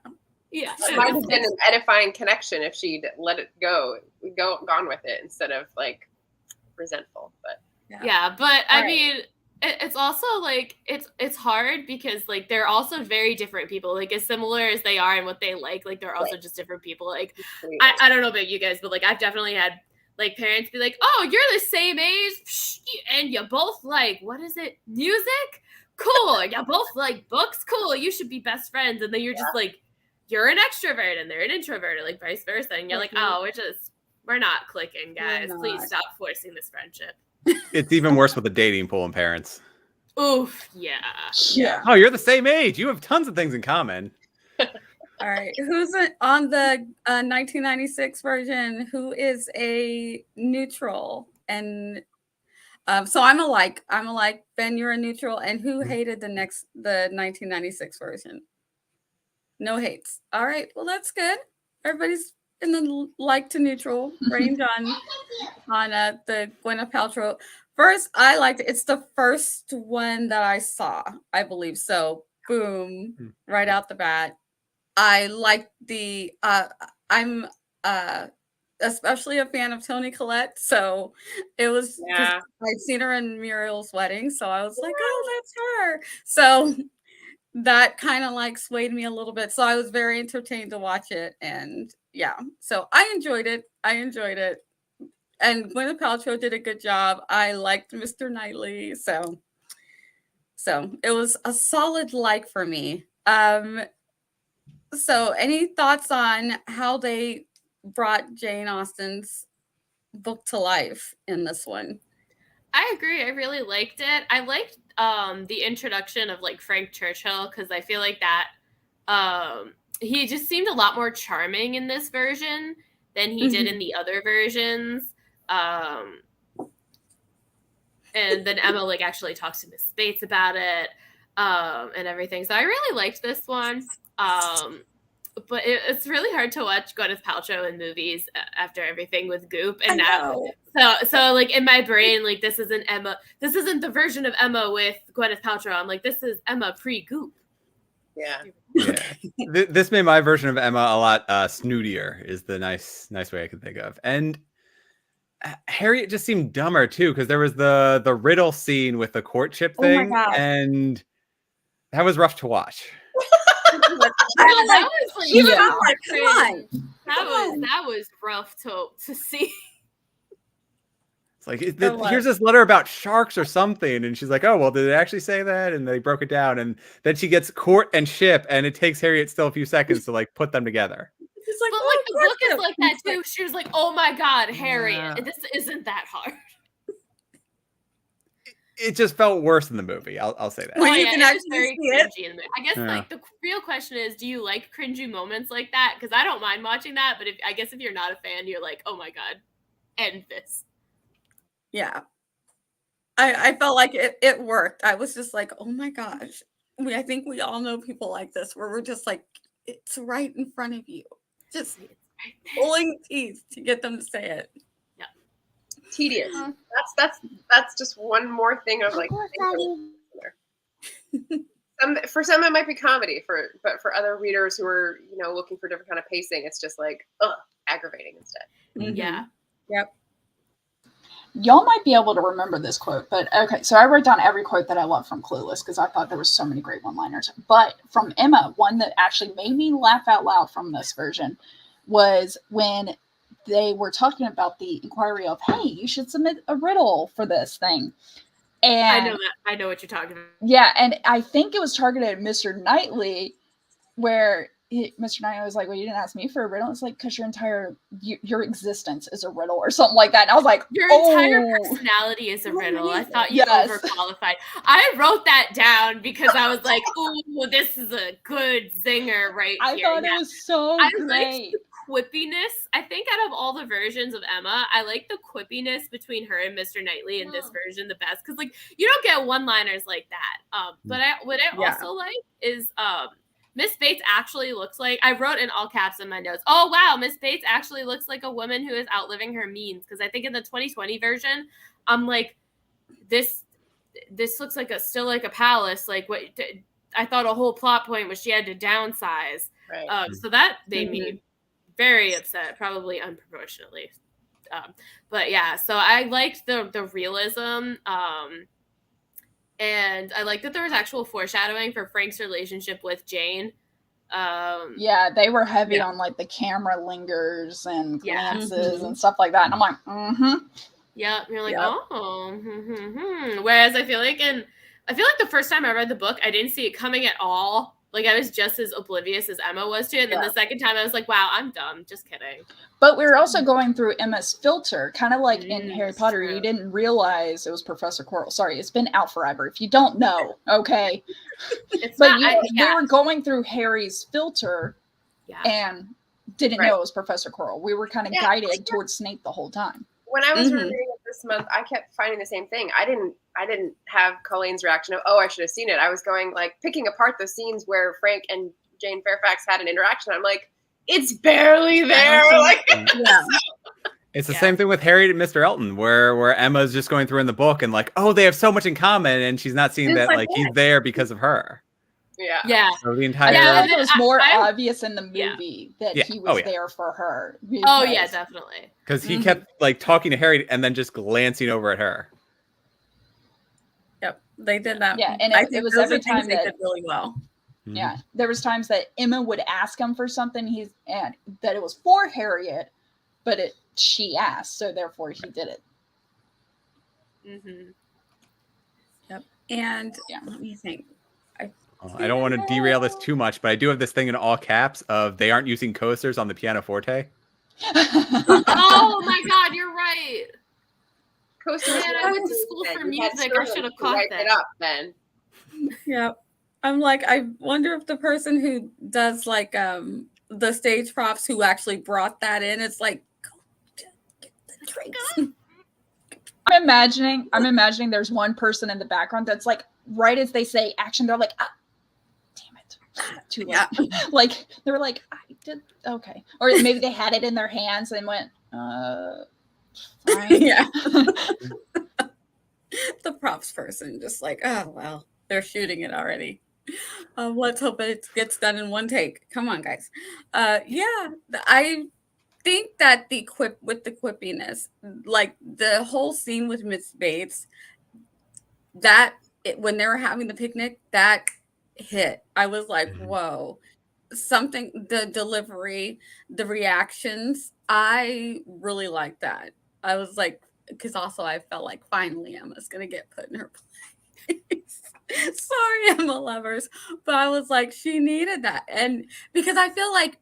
It might have been an edifying connection if she'd let it gone with it instead of like resentful. But but I mean, it's also like it's hard because like they're also very different people. Like as similar as they are and what they like they're also just different people. Like I don't know about you guys, but like I've definitely had like parents be like, oh, you're the same age and you both like, what is it, music? Cool. You both like books? Cool. You should be best friends. And then you're just like, you're an extrovert and they're an introvert, or like vice versa. And you're like, oh, we're not clicking, guys. Please stop forcing this friendship. It's even worse with the dating pool and parents. Oof. Yeah. Oh, you're the same age. You have tons of things in common. All right. Who's on the 1996 version? Who is a neutral? And so I'm a like. Ben, you're a neutral. And who hated the 1996 version? No hates. All right. Well, that's good. Everybody's in the like to neutral range on the Gwyneth Paltrow. First, I liked it. It's the first one that I saw, I believe. So boom, right out the bat. I like the I'm especially a fan of Toni Collette, so it was I'd seen her in Muriel's wedding, so I was like, oh, that's her. So that kind of like swayed me a little bit. So I was very entertained to watch it, and so I enjoyed it. And Gwyneth Paltrow did a good job. I liked Mr. Knightley, so it was a solid like for me. So any thoughts on how they brought Jane Austen's book to life in this one? I agree. I really liked it. I liked the introduction of like Frank Churchill because I feel like that he just seemed a lot more charming in this version than he did in the other versions. And then Emma like actually talks to Miss Bates about it, and everything. So I really liked this one. But it's really hard to watch Gwyneth Paltrow in movies after everything with Goop, and so like in my brain, like this isn't the version of Emma with Gwyneth Paltrow. I'm like, this is Emma pre-Goop. Yeah. This made my version of Emma a lot snootier. Is the nice way I can think of. And Harriet just seemed dumber too, because there was the riddle scene with the courtship thing, and that was rough to watch. That was rough to see. It's like, here's this letter about sharks or something, and she's like, oh well, did it actually say that? And they broke it down, and then she gets court and ship, and it takes Harriet still a few seconds to like put them together. It's like, but like the book is like that too. She was like, oh my god, Harriet, this isn't that hard. It just felt worse in the movie. I'll say that. Well, you can actually see it. In the movie. I guess like the real question is, do you like cringy moments like that? Because I don't mind watching that, but if you're not a fan, you're like, oh my god, end this. Yeah, I felt like it worked. I was just like, oh my gosh, I think we all know people like this, where we're just like, it's right in front of you, just pulling teeth to get them to say it. Tedious. That's just one more thing of like. For some it might be comedy, but for other readers who are looking for different kind of pacing, it's just like aggravating instead. Mm-hmm. Yeah. Yep. Y'all might be able to remember this quote, but okay. So I wrote down every quote that I love from Clueless because I thought there were so many great one-liners. But from Emma, one that actually made me laugh out loud from this version was when they were talking about the inquiry of, hey, you should submit a riddle for this thing. And I know that. I know what you're talking about. Yeah, and I think it was targeted at Mr. Knightley, where Mr. Knightley was like, well, you didn't ask me for a riddle. It's like, because your existence is a riddle or something like that. And I was like, your entire personality is a riddle. I thought you overqualified. I wrote that down because I was like, ooh, this is a good zinger here. I thought it was so great. Quippiness. I think out of all the versions of Emma, I like the quippiness between her and Mr. Knightley in this version the best, because like you don't get one-liners like that. But what I also like is Miss Bates actually looks like, I wrote in all caps in my notes, oh wow, Miss Bates actually looks like a woman who is outliving her means, because I think in the 2020 version, I'm like, this looks like still like a palace. Like what I thought a whole plot point was she had to downsize. Right. So that made me very upset, probably unproportionately. But yeah, so I liked the realism, and I liked that there was actual foreshadowing for Frank's relationship with Jane. Yeah, they were heavy on like the camera lingers and glances and stuff like that, and I'm like, yeah, you're like, Whereas I feel like the first time I read the book, I didn't see it coming at all. Like, I was just as oblivious as Emma was to it. And then the second time, I was like, wow, I'm dumb. Just kidding. But we were also going through Emma's filter, kind of like in Harry Potter. You didn't realize it was Professor Quirrell. Sorry, it's been out forever. If you don't know, okay. We were going through Harry's filter and didn't know it was Professor Quirrell. We were kind of guided towards Snape the whole time. When I was reading it this month, I kept finding the same thing. I didn't have Colleen's reaction of, oh, I should have seen it. I was going like picking apart the scenes where Frank and Jane Fairfax had an interaction. I'm like, it's barely there. It's the same thing with Harriet and Mr. Elton, where Emma's just going through in the book and like, oh, they have so much in common, and she's not seeing that like he's there because of her. Yeah. So the entire it was more obvious in the movie that he was there for her. Oh yeah, definitely. Because he kept like talking to Harry and then just glancing over at her. Yep, they did that. Yeah, and it was every time they did really well. Yeah, there was times that Emma would ask him for something, and that it was for Harriet, but she asked, so therefore he did it. Yep, and let me think. I don't want to derail this too much, but I do have this thing in all caps of they aren't using coasters on the pianoforte. Oh my God, you're right. Coasters. Man, I went to school for music. I should have caught that. It up then. Yeah, I'm like, I wonder if the person who does like the stage props who actually brought that in, it's like, go get the drinks. I'm imagining there's one person in the background that's like, right as they say action, they're like, ah, damn it, too late. Yeah. Like they were like, I did okay, or maybe they had it in their hands and went, fine. Yeah. The props person just like, oh well, they're shooting it already. Let's hope it gets done in one take. Come on, guys. Yeah, I think that the quippiness, like the whole scene with Miss Bates, when they were having the picnic, that hit. I was like, whoa, something, the delivery, the reactions, I really like that. I was like, because also I felt like finally Emma's gonna get put in her place. Sorry, Emma lovers, but I was like, she needed that. And because I feel like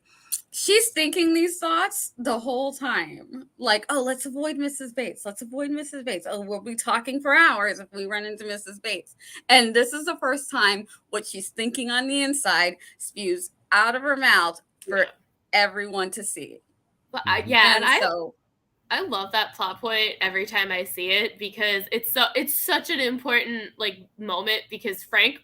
she's thinking these thoughts the whole time. Like, oh, let's avoid Mrs. Bates. Let's avoid Mrs. Bates. Oh, we'll be talking for hours if we run into Mrs. Bates. And this is the first time what she's thinking on the inside spews out of her mouth for everyone to see. But I love that plot point every time I see it, because it's such an important like moment, because Frank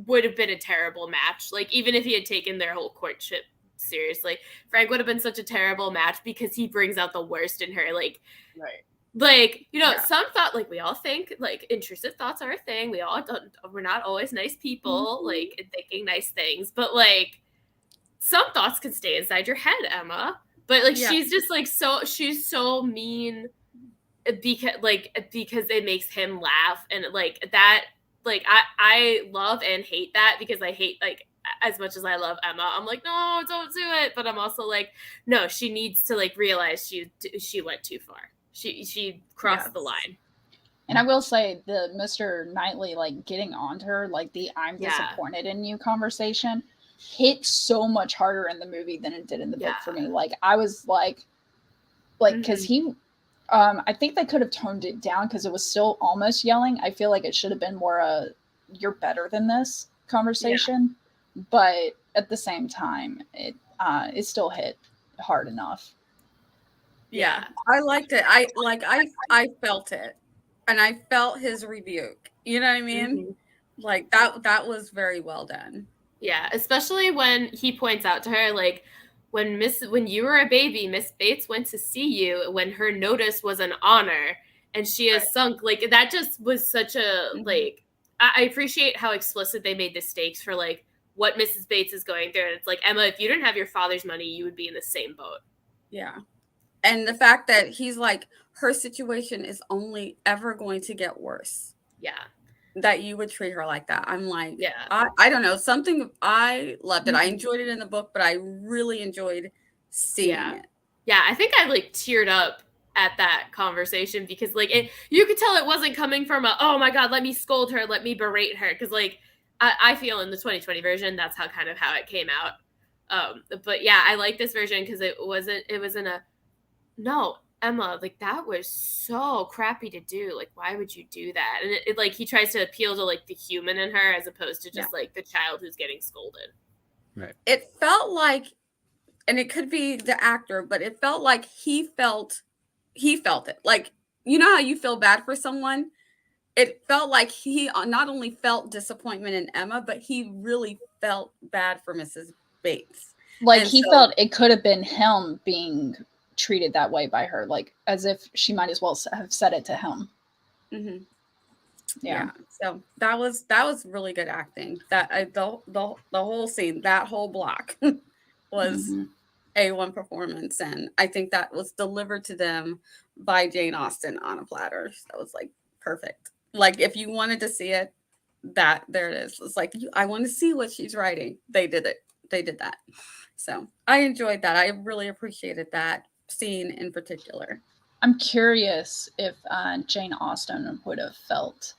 would have been a terrible match. Like, even if he had taken their whole courtship seriously, Frank would have been such a terrible match because he brings out the worst in her. Like, right. Like, you know, some thought, like, we all think like intrusive thoughts are a thing. We're not always nice people, like thinking nice things, but like some thoughts can stay inside your head, Emma. But like she's just like she's so mean because it makes him laugh, and like that, like I love and hate that, because I hate, like, as much as I love Emma, I'm like, no, don't do it, but I'm also like, no, she needs to like realize she went too far. She crossed the line. And I will say, the Mr. Knightley like getting onto her, like the "I'm disappointed in you" conversation, hit so much harder in the movie than it did in the book for me. Like, I was like because he I think they could have toned it down because it was still almost yelling. I feel like it should have been more "you're better than this" conversation, but at the same time, it still hit hard enough. Yeah, I liked it. I felt it, and I felt his rebuke. You know what I mean? Like that was very well done. Yeah, especially when he points out to her, like, when you were a baby, Miss Bates went to see you when her notice was an honor, and she has sunk. Like, that just was such a like. I appreciate how explicit they made the stakes for like what Mrs. Bates is going through. And it's like, Emma, if you didn't have your father's money, you would be in the same boat. Yeah. And the fact that he's like, her situation is only ever going to get worse. Yeah. That you would treat her like that. I'm like, I don't know. Something, I loved it. I enjoyed it in the book, but I really enjoyed seeing it. Yeah, I think I like teared up at that conversation, because like you could tell it wasn't coming from oh my God, let me scold her, let me berate her. Because like I feel in the 2020 version, that's how it came out. But yeah, I like this version because it wasn't a no, Emma, like, that was so crappy to do. Like, why would you do that? And it like, he tries to appeal to like the human in her as opposed to just like the child who's getting scolded. Right. It felt like, and it could be the actor, but it felt like he felt it. Like, you know how you feel bad for someone? It felt like he not only felt disappointment in Emma, but he really felt bad for Mrs. Bates. Like, and he felt it could have been him being treated that way by her, like as if she might as well have said it to him. Yeah. So that was really good acting. That the whole scene, that whole block was A1 performance, and I think that was delivered to them by Jane Austen on a platter. That was like perfect. Like, if you wanted to see it, there it is. It's like, I want to see what she's writing. They did it. They did that. So I enjoyed that. I really appreciated that scene in particular. I'm curious if Jane Austen would have felt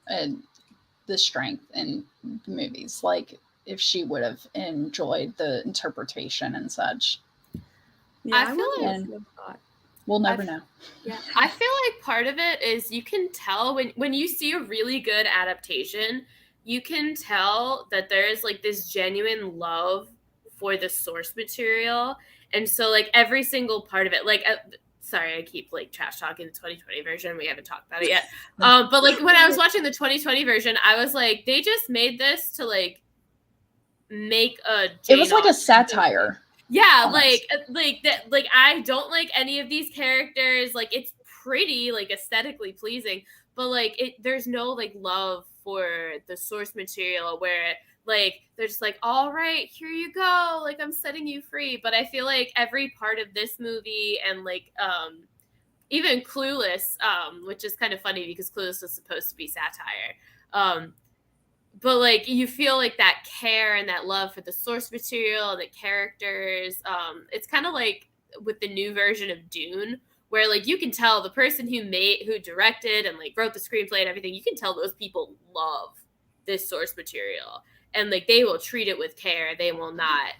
the strength in the movies, like if she would have enjoyed the interpretation and such. Yeah, I feel like we'll never know. Yeah, I feel like part of it is you can tell when you see a really good adaptation, you can tell that there is like this genuine love for the source material. And so like every single part of it, like sorry, I keep like trash talking the 2020 version. We haven't talked about it yet. But like when I was watching the 2020 version, I was like, they just made this to like make a Jane it was like a satire. Movie. Yeah, almost. like that. Like I don't like any of these characters. Like it's pretty, like aesthetically pleasing, but like there's no like love for the source material where like they're just like, all right, here you go, like I'm setting you free. But I feel like every part of this movie and like even Clueless, which is kind of funny because Clueless was supposed to be satire, but like you feel like that care and that love for the source material and the characters. It's kind of like with the new version of Dune, where like you can tell the person who directed and like wrote the screenplay and everything, you can tell those people love this source material. And like they will treat it with care. They will not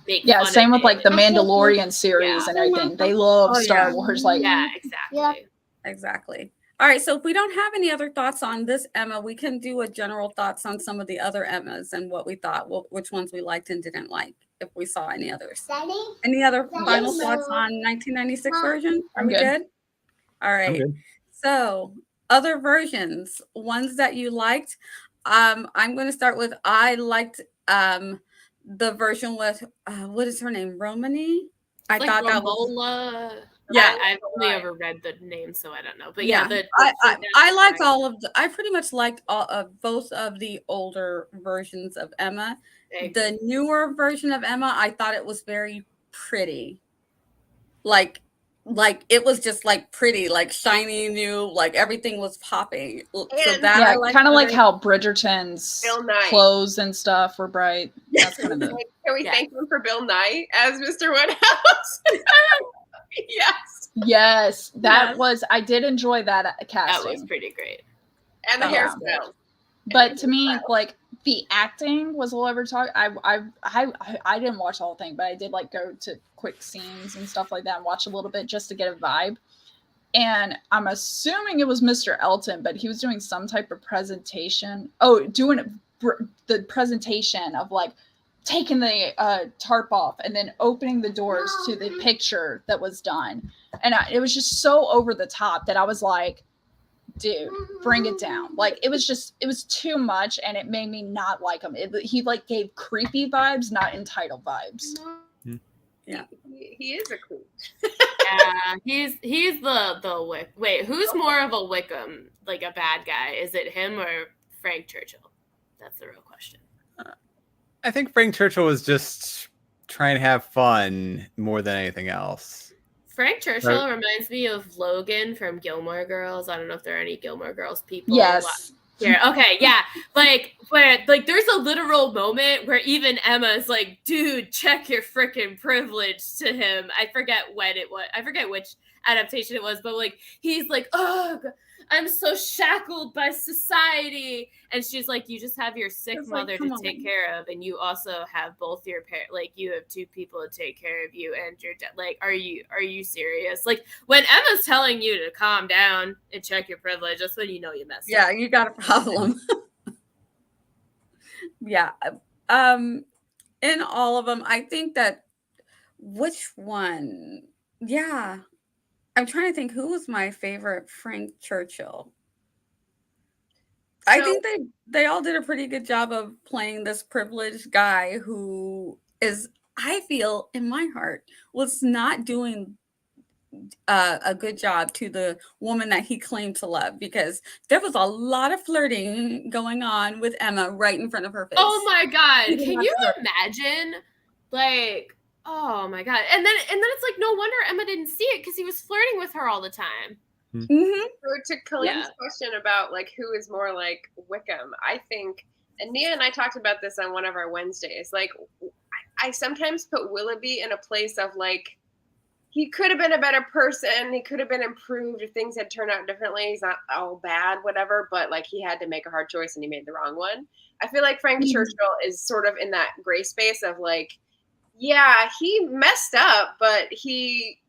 make fun same of with it. like the Mandalorian series and everything. They love Star Wars. Like exactly. All right, so if we don't have any other thoughts on this Emma, we can do a general thoughts on some of the other Emmas and what we thought, which ones we liked and didn't like, if we saw any others. Any other final thoughts on 1996 version? Are we good? All right. So other versions, ones that you liked. I'm going to start with, I liked the version with, what is her name? Romany? I thought that was... Yeah, I've only ever read the name, so I don't know. But I liked all of I pretty much liked all of both of the older versions of Emma. The newer version of Emma, I thought it was very pretty. Like it was just like pretty, like shiny new, like everything was popping. So that kind of like how Bridgerton's clothes and stuff were bright. That's kind of the... Can we thank him for Bill Nye as Mr. Woodhouse? Yes, that was. I did enjoy that casting. That was pretty great, and the hairstyle. But to me, like the acting was a little over talk. I didn't watch the whole thing, but I did like go to quick scenes and stuff like that and watch a little bit just to get a vibe. And I'm assuming it was Mr. Elton, but he was doing some type of presentation. Oh, doing the presentation of like taking the tarp off and then opening the doors to the picture that was done. And it was just so over the top that I was like, dude, bring it down. Like, it was too much, and it made me not like him. He like gave creepy vibes, not entitled vibes. Yeah. He is a creep. Yeah, he's the wait, who's more of a Wickham, like a bad guy? Is it him or Frank Churchill? That's the real question. I think Frank Churchill was just trying to have fun more than anything else. Frank Churchill reminds me of Logan from Gilmore Girls. I don't know if there are any Gilmore Girls people. Yes. Here. Okay, yeah. Like where like there's a literal moment where even Emma's like, dude, check your freaking privilege to him. I forget when it was. I forget which adaptation it was, but like he's like, ugh, I'm so shackled by society. And she's like, you just have your sick mother to take care of, and you also have both your parents. Like, you have two people to take care of you and your dad. Like, are you serious? Like, when Emma's telling you to calm down and check your privilege, that's when you know you messed up. Yeah, you got a problem. Yeah. In all of them, I think that which one? Yeah. I'm trying to think who was my favorite Frank Churchill. I think they all did a pretty good job of playing this privileged guy who is, I feel in my heart, was not doing a good job to the woman that he claimed to love, because there was a lot of flirting going on with Emma right in front of her face. Oh my God. Can you imagine? Like, oh my God. And then it's like, no wonder Emma didn't see it, because he was flirting with her all the time. Mm-hmm. So to Colleen's question about like who is more like Wickham, I think, and Nia and I talked about this on one of our Wednesdays, like I sometimes put Willoughby in a place of like, he could have been a better person, he could have been improved if things had turned out differently. He's not all bad, whatever, but like he had to make a hard choice and he made the wrong one. I feel like Frank Churchill is sort of in that gray space of like, yeah, he messed up, but he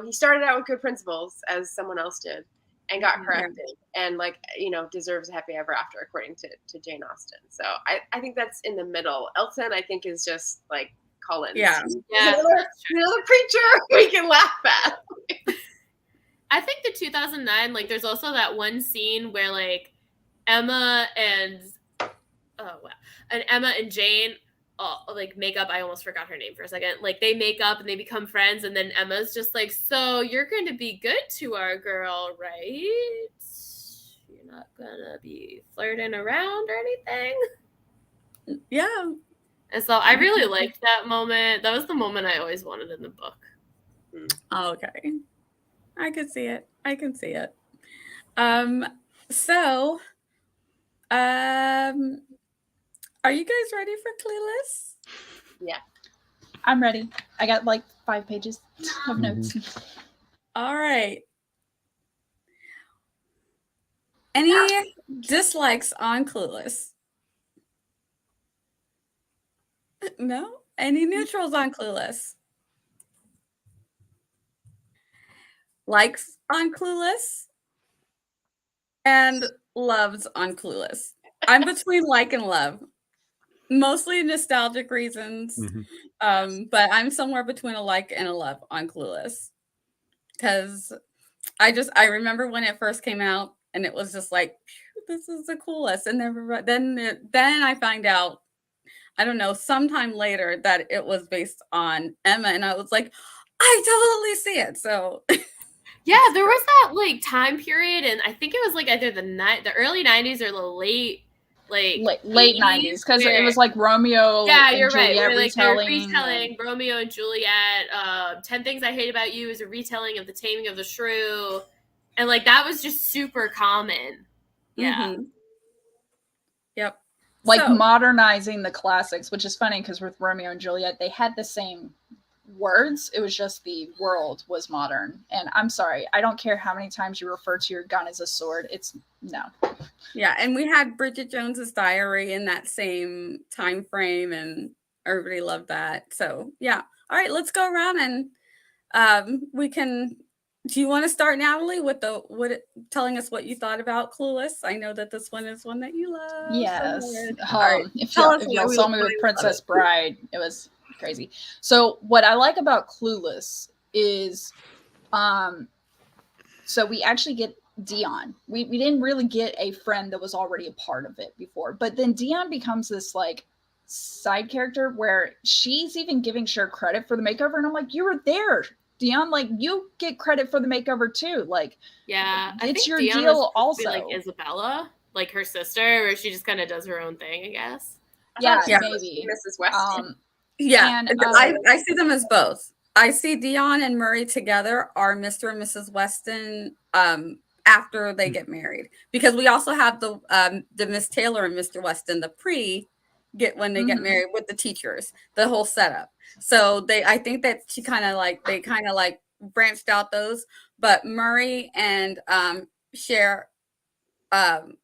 started out with good principles, as someone else did, and got corrected, and like, deserves a happy ever after, according to Jane Austen. So I think that's in the middle. Elton, I think, is just like Colin. Yeah. Another preacher we can laugh at. I think the 2009, like, there's also that one scene where, like, Emma and Jane like make up. I almost forgot her name for a second. Like, they make up and they become friends, and then Emma's just like, so you're going to be good to our girl, right? You're not gonna be flirting around or anything. Yeah. And so I really liked that moment. That was the moment I always wanted in the book. Okay. I can see it. So are you guys ready for Clueless? Yeah. I'm ready. I got like 5 pages of notes. All right. Any dislikes on Clueless? No? Any neutrals on Clueless? Likes on Clueless? And loves on Clueless. I'm between like and love. Mostly nostalgic reasons. But I'm somewhere between a like and a love on Clueless. Because I remember when it first came out and it was just like, this is the coolest. And then I find out, I don't know, sometime later that it was based on Emma, and I was like, I totally see it. So yeah, there was that like time period, and I think it was like either the early 90s or the late 90s, because it was like Romeo and you're Juliet right. retelling Romeo and Juliet. 10 Things I Hate About You is a retelling of The Taming of the Shrew, and like that was just super common. Yeah. Yep. Like modernizing the classics, which is funny because with Romeo and Juliet, they had the same words. It was just the world was modern. And I'm sorry, I don't care how many times you refer to your gun as a sword. It's no. Yeah, and we had Bridget Jones's Diary in that same time frame, and everybody loved that. So yeah. All right, let's go around and we can. Do you want to start, Natalie, with telling us what you thought about Clueless? I know that this one is one that you love. Yes. All right. If y'all saw me with Princess Bride, it was crazy. So what I like about Clueless is, so we actually get Dion. We didn't really get a friend that was already a part of it before, but then Dion becomes this like side character where she's even giving Cher credit for the makeover, and I'm like, you were there, Dion. Like, you get credit for the makeover too. Like, yeah, it's your Dion deal also. Like Isabella, like her sister, where she just kind of does her own thing, I guess. Yeah, maybe Mrs. Weston. Yeah, and, I see them as both. I see Dion and Murray together are Mr. and Mrs. Weston after they get married, because we also have the Miss Taylor and Mr. Weston, the when they get married with the teachers, the whole setup. So I think that they kind of like branched out those, but Murray and Cher, Dion.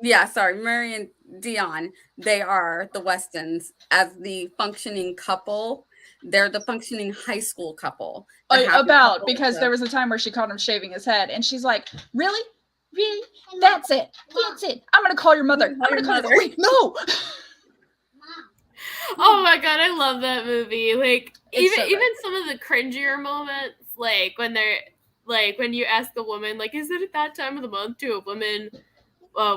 Yeah, sorry, Murray and Dion, they are the Westons as the functioning couple. They're the functioning high school couple. Because there was a time where she caught him shaving his head, and she's like, really? That's it. I'm going to call your mother. I'm going to call your wait, no. Oh my God, I love that movie. Like, even some of the cringier moments, like when they're like, when you ask a woman, like, is it at that time of the month to a woman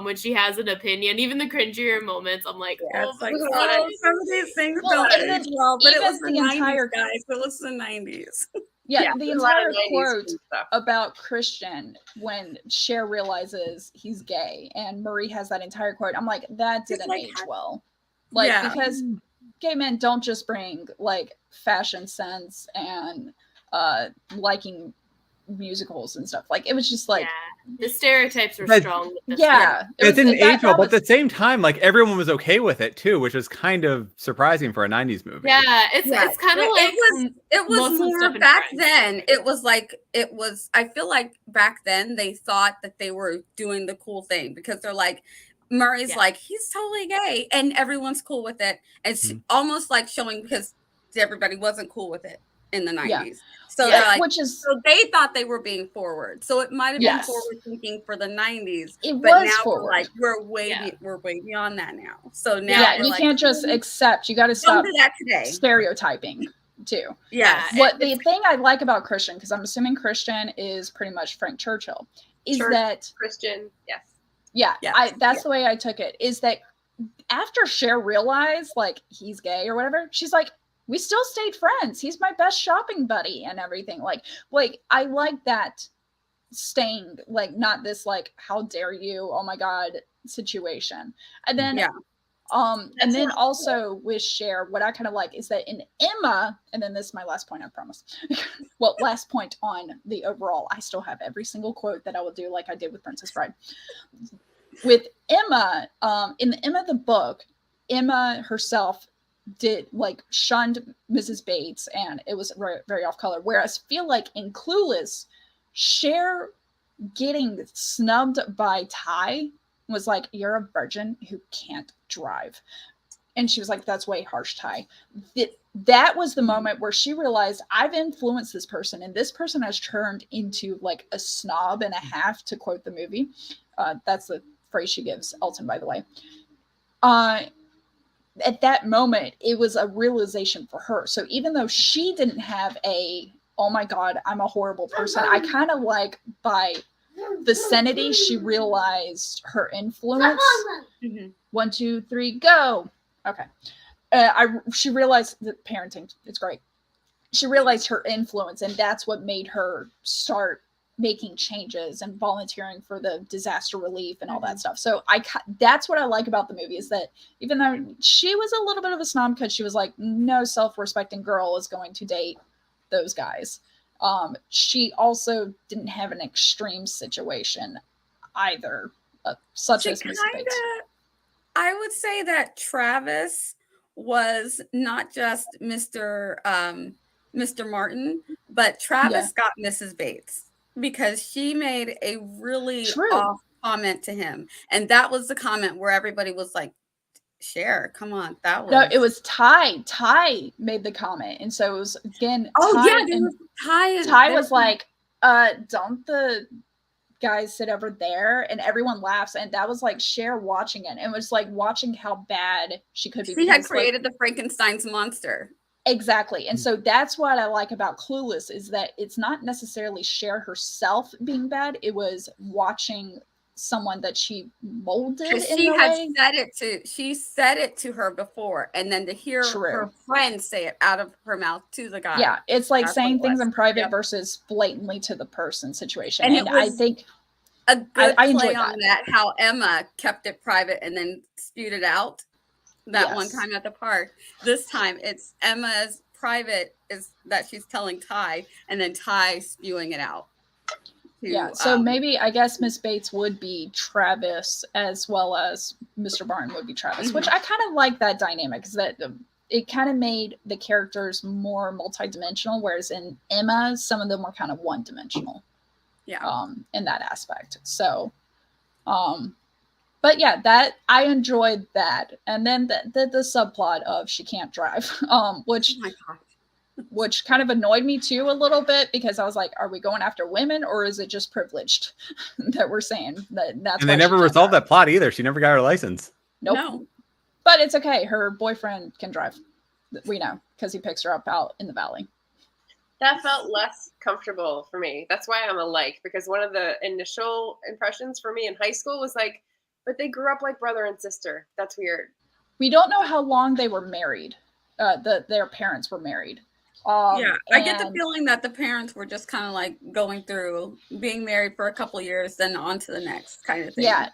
when she has an opinion, even the cringier moments, I'm like, it's like, some of these things don't age well, but it was the entire 90s, guys. It was the 90s. Yeah, the entire quote about Christian when Cher realizes he's gay, and Marie has that entire quote. I'm like, that didn't age well. Like, because gay men don't just bring like fashion sense and liking musicals and stuff. Like, it was just like the stereotypes were strong. It didn't age well, but at the same time, like, everyone was okay with it too, which was kind of surprising for a 90s movie. Yeah, it's kind of like it was more back then. I feel like back then they thought that they were doing the cool thing, because they're like, Murray's like, he's totally gay, and everyone's cool with it. It's almost like showing, because everybody wasn't cool with it in the 90s. So they're like, so they thought they were being forward. So it might have been forward thinking for the 90s. But now forward. we're way beyond that now. So now you can't just accept. You got to stop do that today. Stereotyping. too. Yeah. What the thing I like about Christian, because I'm assuming Christian is pretty much Frank Churchill, is that Christian, yes. Yeah, that's the way I took it, is that after Cher realized like he's gay or whatever, she's like, we still stayed friends. He's my best shopping buddy and everything. Like I like that staying, like, not this like, how dare you, oh my god situation. And then and then also with Cher, what I kind of like is that in Emma, and then this is my last point, I promise. Well, last point on the overall, I still have every single quote that I will do like I did with Princess Bride. With Emma, in the Emma the book, Emma herself did like shunned Mrs. Bates, and it was very, very off color. Whereas I feel like in Clueless, Cher getting snubbed by Ty was like, you're a virgin who can't drive. And she was like, that's way harsh, Ty. That was the moment where she realized, I've influenced this person, and this person has turned into like a snob and a half, to quote the movie. That's the phrase she gives Elton, by the way. At that moment, it was a realization for her. So even though she didn't have a, oh my god, I'm a horrible person, I kind of like, by vicinity, she realized her influence. 1, 2, 3, go. Okay. She realized that parenting, it's great. She realized her influence, and that's what made her start making changes and volunteering for the disaster relief and all that stuff. So that's what I like about the movie, is that even though she was a little bit of a snob because she was like, no self-respecting girl is going to date those guys. She also didn't have an extreme situation either, such as Miss Bates. I would say that Travis was not just Mr. Martin, but Travis got Mrs. Bates, because she made a really off comment to him. And that was the comment where everybody was like, Cher, come on. That was... No, it was Ty. Ty made the comment. And so it was, again, Ty was like, don't the guys sit over there? And everyone laughs. And that was like Cher watching it. And it was like watching how bad she could be. She had created the Frankenstein's monster. Exactly. And so that's what I like about Clueless, is that it's not necessarily Cher herself being bad. It was watching someone that she molded. She said it to her before, and then to hear her friend say it out of her mouth to the guy. Yeah, it's like saying things in private versus blatantly to the person situation. And I think a good play on that, how Emma kept it private and then spewed it out that one time at the park. This time it's Emma's private is that she's telling Ty, and then Ty spewing it out. So maybe, I guess, Miss Bates would be Travis, as well as Mr. Barton would be Travis, which I kind of like that dynamic, is that it kind of made the characters more multidimensional, whereas in Emma, some of them were kind of one-dimensional. In that aspect. So, but yeah, that I enjoyed that, and then the subplot of she can't drive, which which kind of annoyed me too a little bit, because I was like, are we going after women, or is it just privileged that we're saying that's? And they never resolved that plot either. She never got her license. Nope. No. But it's okay. Her boyfriend can drive. We know, because he picks her up out in the valley. That felt less comfortable for me. That's why I'm a like, because one of the initial impressions for me in high school was like, but they grew up like brother and sister. That's weird. We don't know how long they were married. Their parents were married. I get the feeling that the parents were just kind of like going through being married for a couple years, then on to the next kind of thing. Yeah,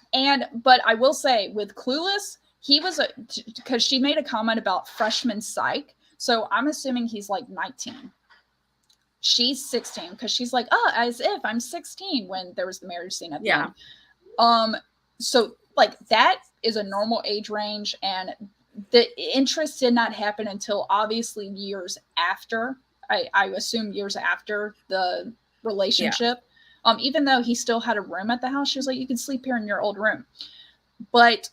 but I will say with Clueless, he was because she made a comment about freshman psych, so I'm assuming he's like 19. She's 16, because she's like, oh, as if I'm 16 when there was the marriage scene at the end. So like that is a normal age range, and the interest did not happen until obviously years after. I assume years after the relationship. Even though he still had a room at the house, she was like, you can sleep here in your old room. But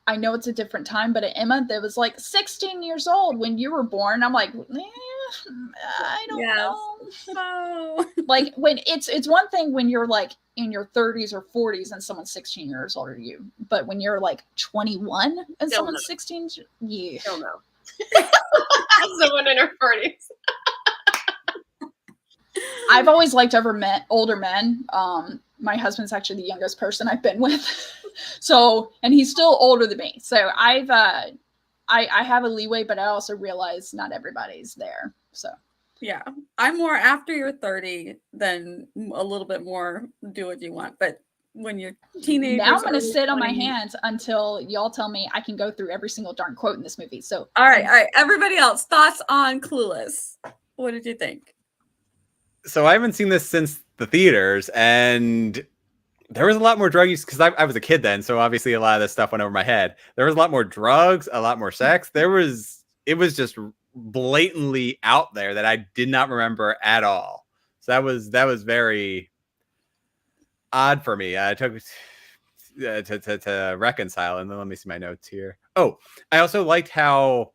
I know it's a different time, but at Emma, that was like 16 years old when you were born. I'm like, I don't know. No. Like, when it's one thing when you're like in your 30s or 40s and someone's 16 years older than you, but when you're like 21 and someone's 16, Still no. Someone in her 40s. I've always liked older men. My husband's actually the youngest person I've been with. So, and he's still older than me. So I have a leeway, but I also realize not everybody's there. So yeah, I'm more after you're 30 than a little bit more do what you want. But when you're teenagers, now I'm going to sit on my hands until y'all tell me I can go through every single darn quote in this movie. So all right. Everybody else, thoughts on Clueless? What did you think? So I haven't seen this since the theaters, and there was a lot more drug use because I was a kid then, so obviously a lot of this stuff went over my head. There was a lot more drugs, a lot more sex. It was just blatantly out there that I did not remember at all. So that was very odd for me. I took to reconcile, and then let me see my notes here. Oh, I also liked how.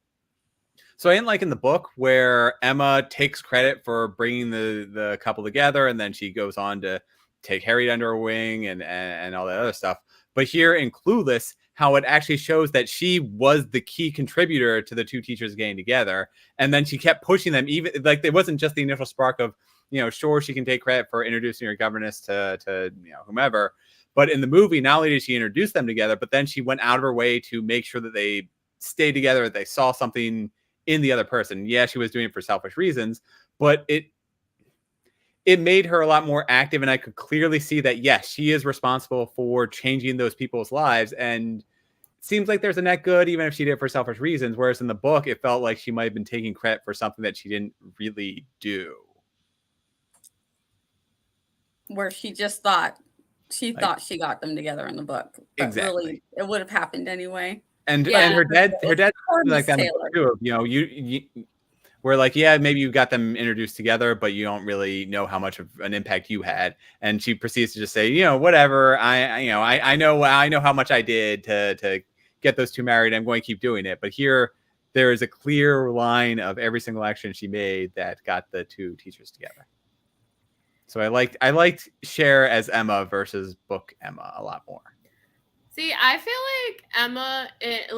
So I didn't like in the book where Emma takes credit for bringing the couple together, and then she goes on to take Harry under her wing and all that other stuff. But here in Clueless, how it actually shows that she was the key contributor to the two teachers getting together. And then she kept pushing them, even like it wasn't just the initial spark of, sure, she can take credit for introducing her governess to whomever. But in the movie, not only did she introduce them together, but then she went out of her way to make sure that they stayed together, that they saw something in the other person. Yeah, she was doing it for selfish reasons, but it made her a lot more active, and I could clearly see that, yes, she is responsible for changing those people's lives, and it seems like there's a net good, even if she did it for selfish reasons, whereas in the book, it felt like she might have been taking credit for something that she didn't really do. Where she just thought she got them together in the book. But exactly. Really, it would have happened anyway. And her dad like that too. You where like, yeah, maybe you got them introduced together, but you don't really know how much of an impact you had. And she proceeds to just say, whatever. I know how much I did to get those two married. I'm going to keep doing it. But here, there is a clear line of every single action she made that got the two teachers together. So I liked Cher as Emma versus book Emma a lot more. See, I feel like Emma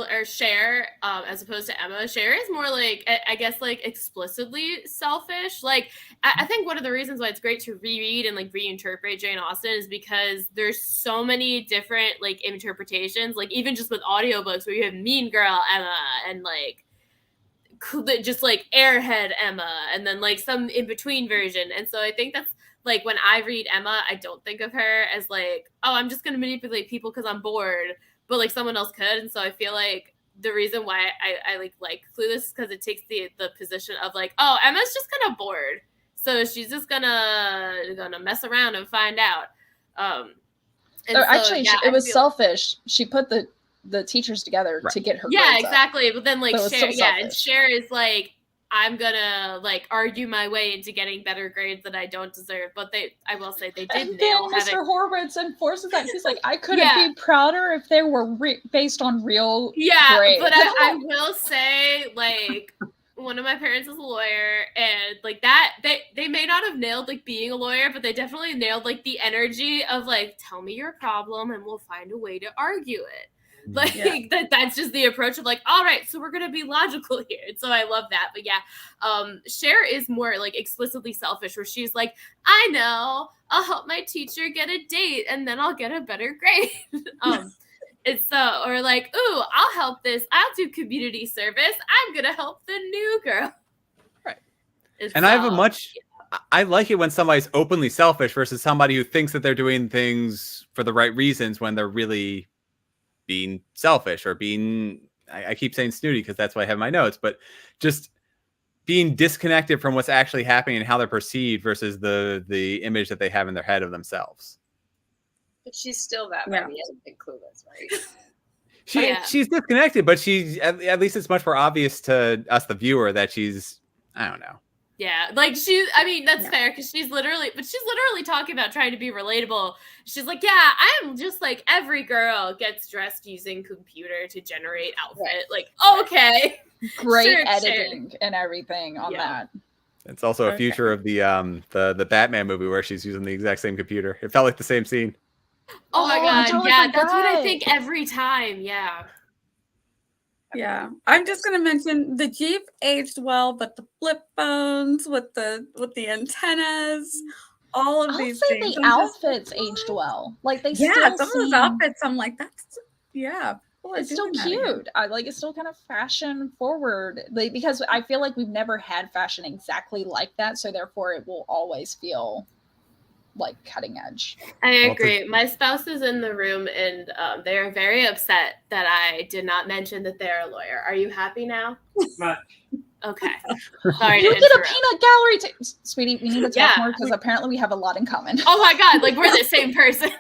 or Cher, as opposed to Emma, Cher is more like, I guess, like explicitly selfish. Like, I think one of the reasons why it's great to reread and like reinterpret Jane Austen is because there's so many different like interpretations. Like even just with audiobooks, where you have Mean Girl Emma and like just like Airhead Emma, and then like some in between version. And so I think that's. Like, when I read Emma, I don't think of her as, like, oh, I'm just going to manipulate people because I'm bored. But, like, someone else could. And so I feel like the reason why I like Clueless is because it takes the position of, like, oh, Emma's just kind of bored. So she's just gonna mess around and find out. Actually, it was selfish. She put the teachers together to get her grades exactly. But then, like, Cher, and Cher is, like, I'm gonna like argue my way into getting better grades that I don't deserve, but I will say they did nail Mr. Horowitz enforces that. He's like, I couldn't be prouder if they were based on real grades. But I will say, like, one of my parents is a lawyer, and like that they may not have nailed like being a lawyer, but they definitely nailed like the energy of like, tell me your problem and we'll find a way to argue it. Like that's just the approach of like, all right, so we're gonna be logical here. So I love that. But Cher is more like explicitly selfish, where she's like, I know, I'll help my teacher get a date and then I'll get a better grade. It's or like, ooh, I'll help this. I'll do community service. I'm gonna help the new girl. Right. And I have I like it when somebody's openly selfish versus somebody who thinks that they're doing things for the right reasons when they're really being selfish or being, I keep saying snooty because that's why I have my notes, but just being disconnected from what's actually happening and how they're perceived versus the image that they have in their head of themselves. But she's still that by the end of Clueless, right? She's disconnected, but she's at least it's much more obvious to us, the viewer, that she's, I don't know. Yeah, like that's fair because she's literally talking about trying to be relatable. She's like, yeah, I'm just like every girl gets dressed using computer to generate outfit. Right. Like, okay, great editing and everything on that. It's also a future of the Batman movie where she's using the exact same computer. It felt like the same scene. Oh my god, totally that's what I think every time. Yeah. Yeah, I'm just gonna mention the Jeep aged well, but the flip phones with the antennas, all of I'll these say things. the I'm just like, outfits aged well. Like they yeah, still some of those seem outfits, I'm like, that's people are it's still doing that again. cute. I like it's still kind of fashion forward. Like because I feel like we've never had fashion exactly like that, so therefore it will always feel like cutting edge. I agree. My spouse is in the room and they are very upset that I did not mention that they're a lawyer. Are you happy now? Much. Okay. Sorry You to get a interrupt. peanut gallery sweetie, we need to talk Yeah. more because apparently we have a lot in common. Oh my God, like we're the same person.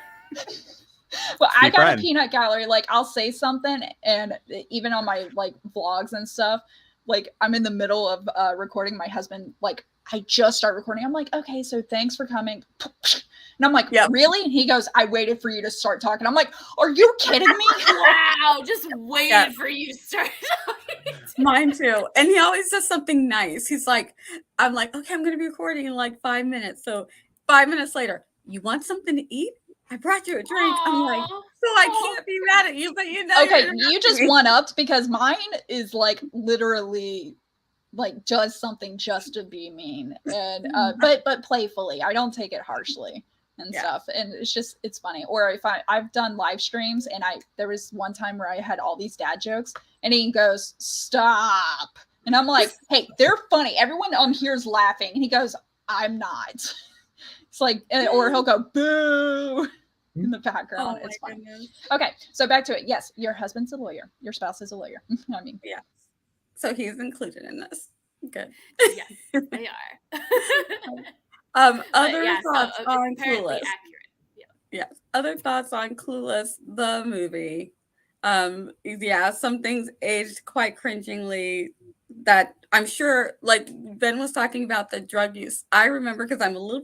Well, I got friends. a peanut gallery. Like I'll say something, and even on my like vlogs and stuff, like I'm in the middle of recording. My husband, like I just start recording. I'm like, okay, so thanks for coming. And I'm like, Yep. really? And he goes, I waited for you to start talking. I'm like, are you kidding me? Wow, just waited Yeah. for you to start talking. Mine too. And he always does something nice. He's like, I'm like, okay, I'm gonna be recording in like 5 minutes. So 5 minutes later, you want something to eat? I brought you a drink. I'm like, Aw. so I can't be mad at you, but you know. Okay, you're you just me. one-upped because mine is like literally like does something just to be mean, and but playfully. I don't take it harshly and Yeah. stuff, and it's funny. Or if I've done live streams, and there was one time where I had all these dad jokes, and he goes, "Stop," and I'm like, "Hey, they're funny. Everyone on here is laughing," and he goes, "I'm not." It's like, or he'll go, "Boo." In the background. Oh It's my fun. goodness. Okay, so back to it. Yes, your husband's a lawyer. Your spouse is a lawyer. I mean, Yeah. So he's included in this. Good. Yes, they are. Other yeah, thoughts so, on apparently Clueless? accurate. Yes. Other thoughts on Clueless, the movie. Yeah, some things aged quite cringingly that I'm sure, like Ben was talking about the drug use. I remember because I'm a little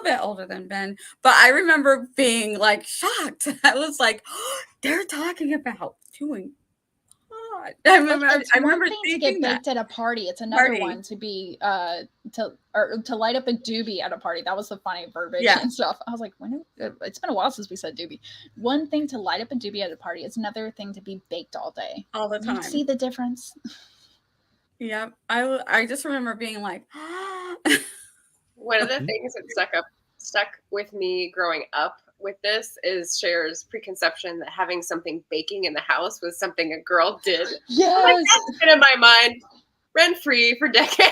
bit older than Ben, but I remember being like shocked. I was like, oh, they're talking about doing pot. I remember one thing to get thinking that. baked at a party. It's another Party. one to be to light up a doobie at a party. That was the funny verbiage Yeah. and stuff. I was like, it's been a while since we said doobie. One thing to light up a doobie at a party is another thing to be baked all day. All the time. You see the difference? Yeah, I just remember being like, One of the things that stuck with me growing up with this is Cher's preconception that having something baking in the house was something a girl did. Yes. Like, that's been in my mind rent-free for decades.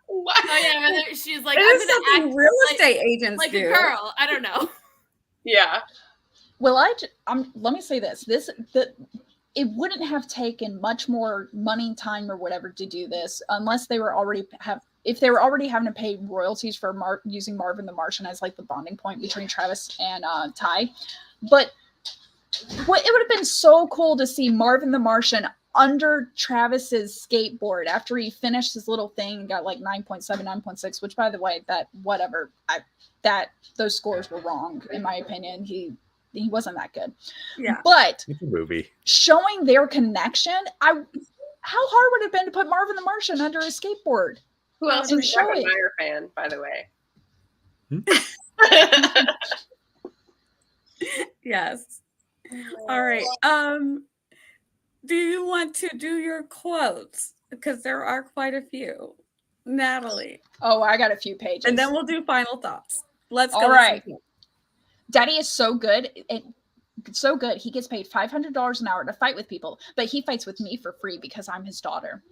What? Oh yeah, she's like, it I'm is gonna something act real estate agents like do. a girl. I don't know. Yeah. Well, let me say this. It wouldn't have taken much more money, time, or whatever to do this unless they were already having to pay royalties for using Marvin the Martian as like the bonding point between Travis and Ty. But it would have been so cool to see Marvin the Martian under Travis's skateboard after he finished his little thing and got like 9.7, 9.6, which by the way, those scores were wrong in my opinion. He wasn't that good. Yeah. But It's a movie. Showing their connection, how hard would it have been to put Marvin the Martian under a skateboard? Who else is a Michael Meyer fan, by the way? Yes. All right. Do you want to do your quotes? Because there are quite a few. Natalie. Oh, I got a few pages. And then we'll do final thoughts. Let's go. All right. Daddy is so good. So good. He gets paid $500 an hour to fight with people, but he fights with me for free because I'm his daughter.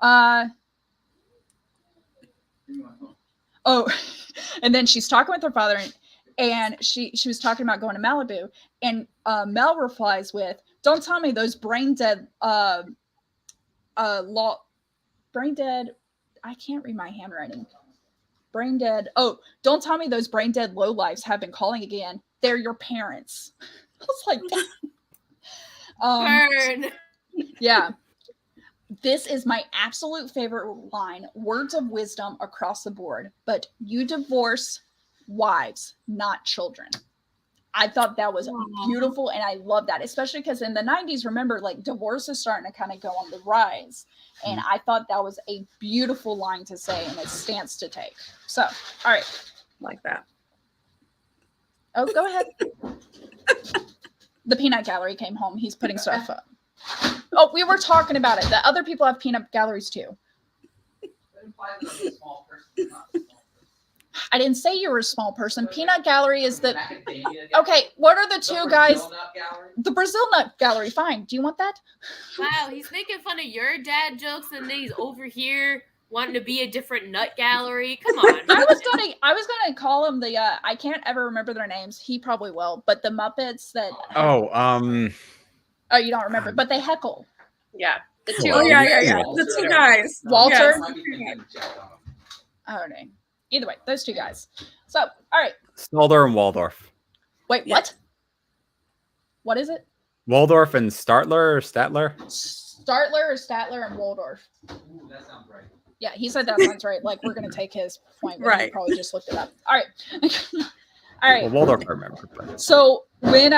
Oh, and then she's talking with her father, and she was talking about going to Malibu, and Mel replies with, "Don't tell me those brain dead. I can't read my handwriting. Brain dead. Oh, don't tell me those brain dead lowlifes have been calling again. They're your parents." I was like, Burn. Yeah. This is my absolute favorite line. Words of wisdom across the board. But you divorce wives, not children. I thought that was beautiful, and I love that, especially because in the 90s, remember, like divorce is starting to kind of go on the rise. And I thought that was a beautiful line to say and a stance to take. So, all right. Like that. Oh, go ahead. The peanut gallery came home. He's putting stuff up. Oh, we were talking about it. The other people have peanut galleries too. I didn't say you were a small person. Peanut gallery is the... Okay, what are the two guys? The Brazil nut gallery. Fine. Do you want that? Wow, he's making fun of your dad jokes and then he's over here wanting to be a different nut gallery. Come on. I was gonna call them the I can't ever remember their names. He probably will, but the Muppets that you don't remember, but they heckle. Yeah. The two. Oh yeah. The two guys. Walter. Yes. Oh no. Either way, those two guys. So, all right. Stalder and Waldorf. Wait, what? What is it? Waldorf and Statler or Statler? Statler and Waldorf. Ooh, that sounds right. Yeah, he said that sounds right. Like, we're going to take his point, but he probably just looked it up. All right. All right. Well, Waldorf, I remember. But... So, when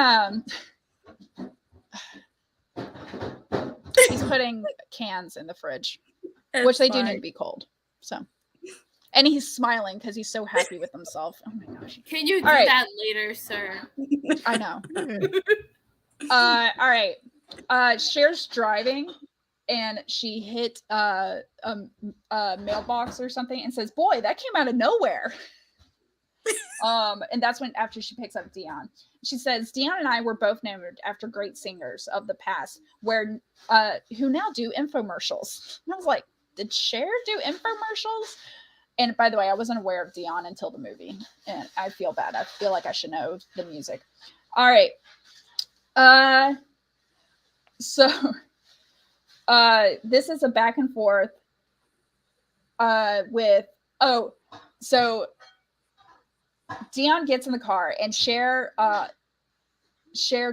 he's putting cans in the fridge, which they do need to be cold. So, and he's smiling because he's so happy with himself. Oh my gosh. Can you do that later, sir? I know. All right. Cher's driving and she hit a mailbox or something and says, "Boy, that came out of nowhere." And that's when, after she picks up Dion, she says, "Dion and I were both named after great singers of the past, who now do infomercials." And I was like, did Cher do infomercials? And by the way, I wasn't aware of Dion until the movie, and I feel bad. I feel like I should know the music. All right. So this is a back and forth so Dion gets in the car and Cher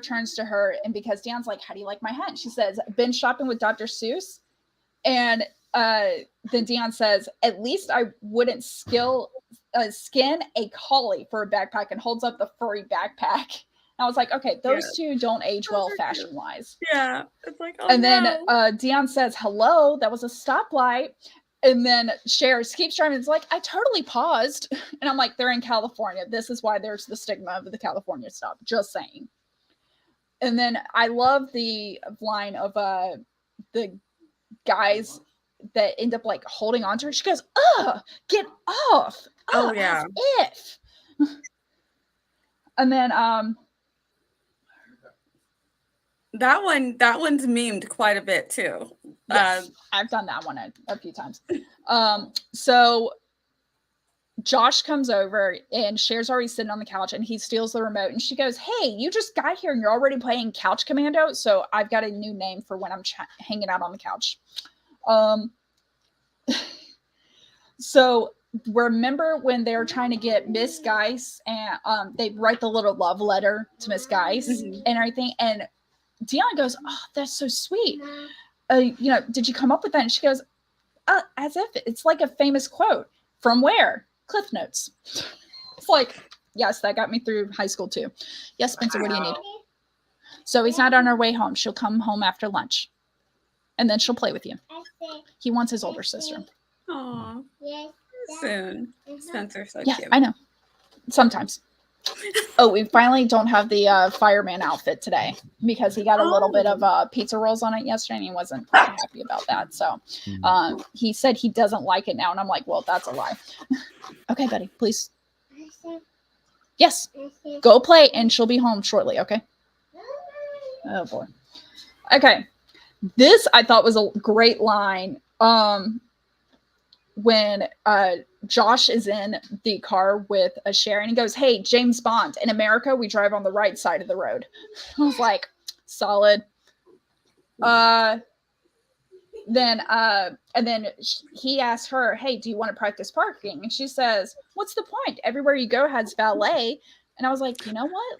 turns to her, and because Dion's like, "How do you like my hat?" She says, "Been shopping with Dr. Seuss." And then Dion says, "At least I wouldn't skin a collie for a backpack," and holds up the furry backpack. And I was like, okay, those two don't age well fashion wise. Yeah. It's like, oh, and then Dion says, "Hello, that was a stoplight." And then Cher keeps driving. It's like, I totally paused. And I'm like, they're in California. This is why there's the stigma of the California stop. Just saying. And then I love the line of the guys that end up like holding on to her. She goes, "Get off." Oh yeah. If. And then that one's memed quite a bit too. Yes, I've done that one a few times. So Josh comes over and Cher's already sitting on the couch and he steals the remote and she goes, "Hey, you just got here and you're already playing Couch Commando." So I've got a new name for when I'm hanging out on the couch. So remember when they were trying to get Miss Geis and they write the little love letter to Miss Geis and everything, and Dion goes, "Oh, that's so sweet. Did you come up with that?" And she goes, "As if it's like a famous quote. From where? Cliff Notes." It's like, yes, that got me through high school too. Yes, Spencer, what do you need? So he's not on her way home. She'll come home after lunch. And then she'll play with you. He wants his older sister. Aw. Soon. Spencer's so yeah, cute. I know. Sometimes. Oh, we finally don't have the fireman outfit today because he got a little bit of pizza rolls on it yesterday and he wasn't happy about that. So he said he doesn't like it now. And I'm like, well, that's a lie. Okay, buddy, please. Yes, go play and she'll be home shortly. Okay. Oh boy. Okay. This I thought was a great line. When Josh is in the car with a Cher and he goes, "Hey, James Bond, in America, we drive on the right side of the road." I was like, solid. And then he asked her, "Hey, do you want to practice parking?" And she says, "What's the point? Everywhere you go has valet." And I was like, you know what?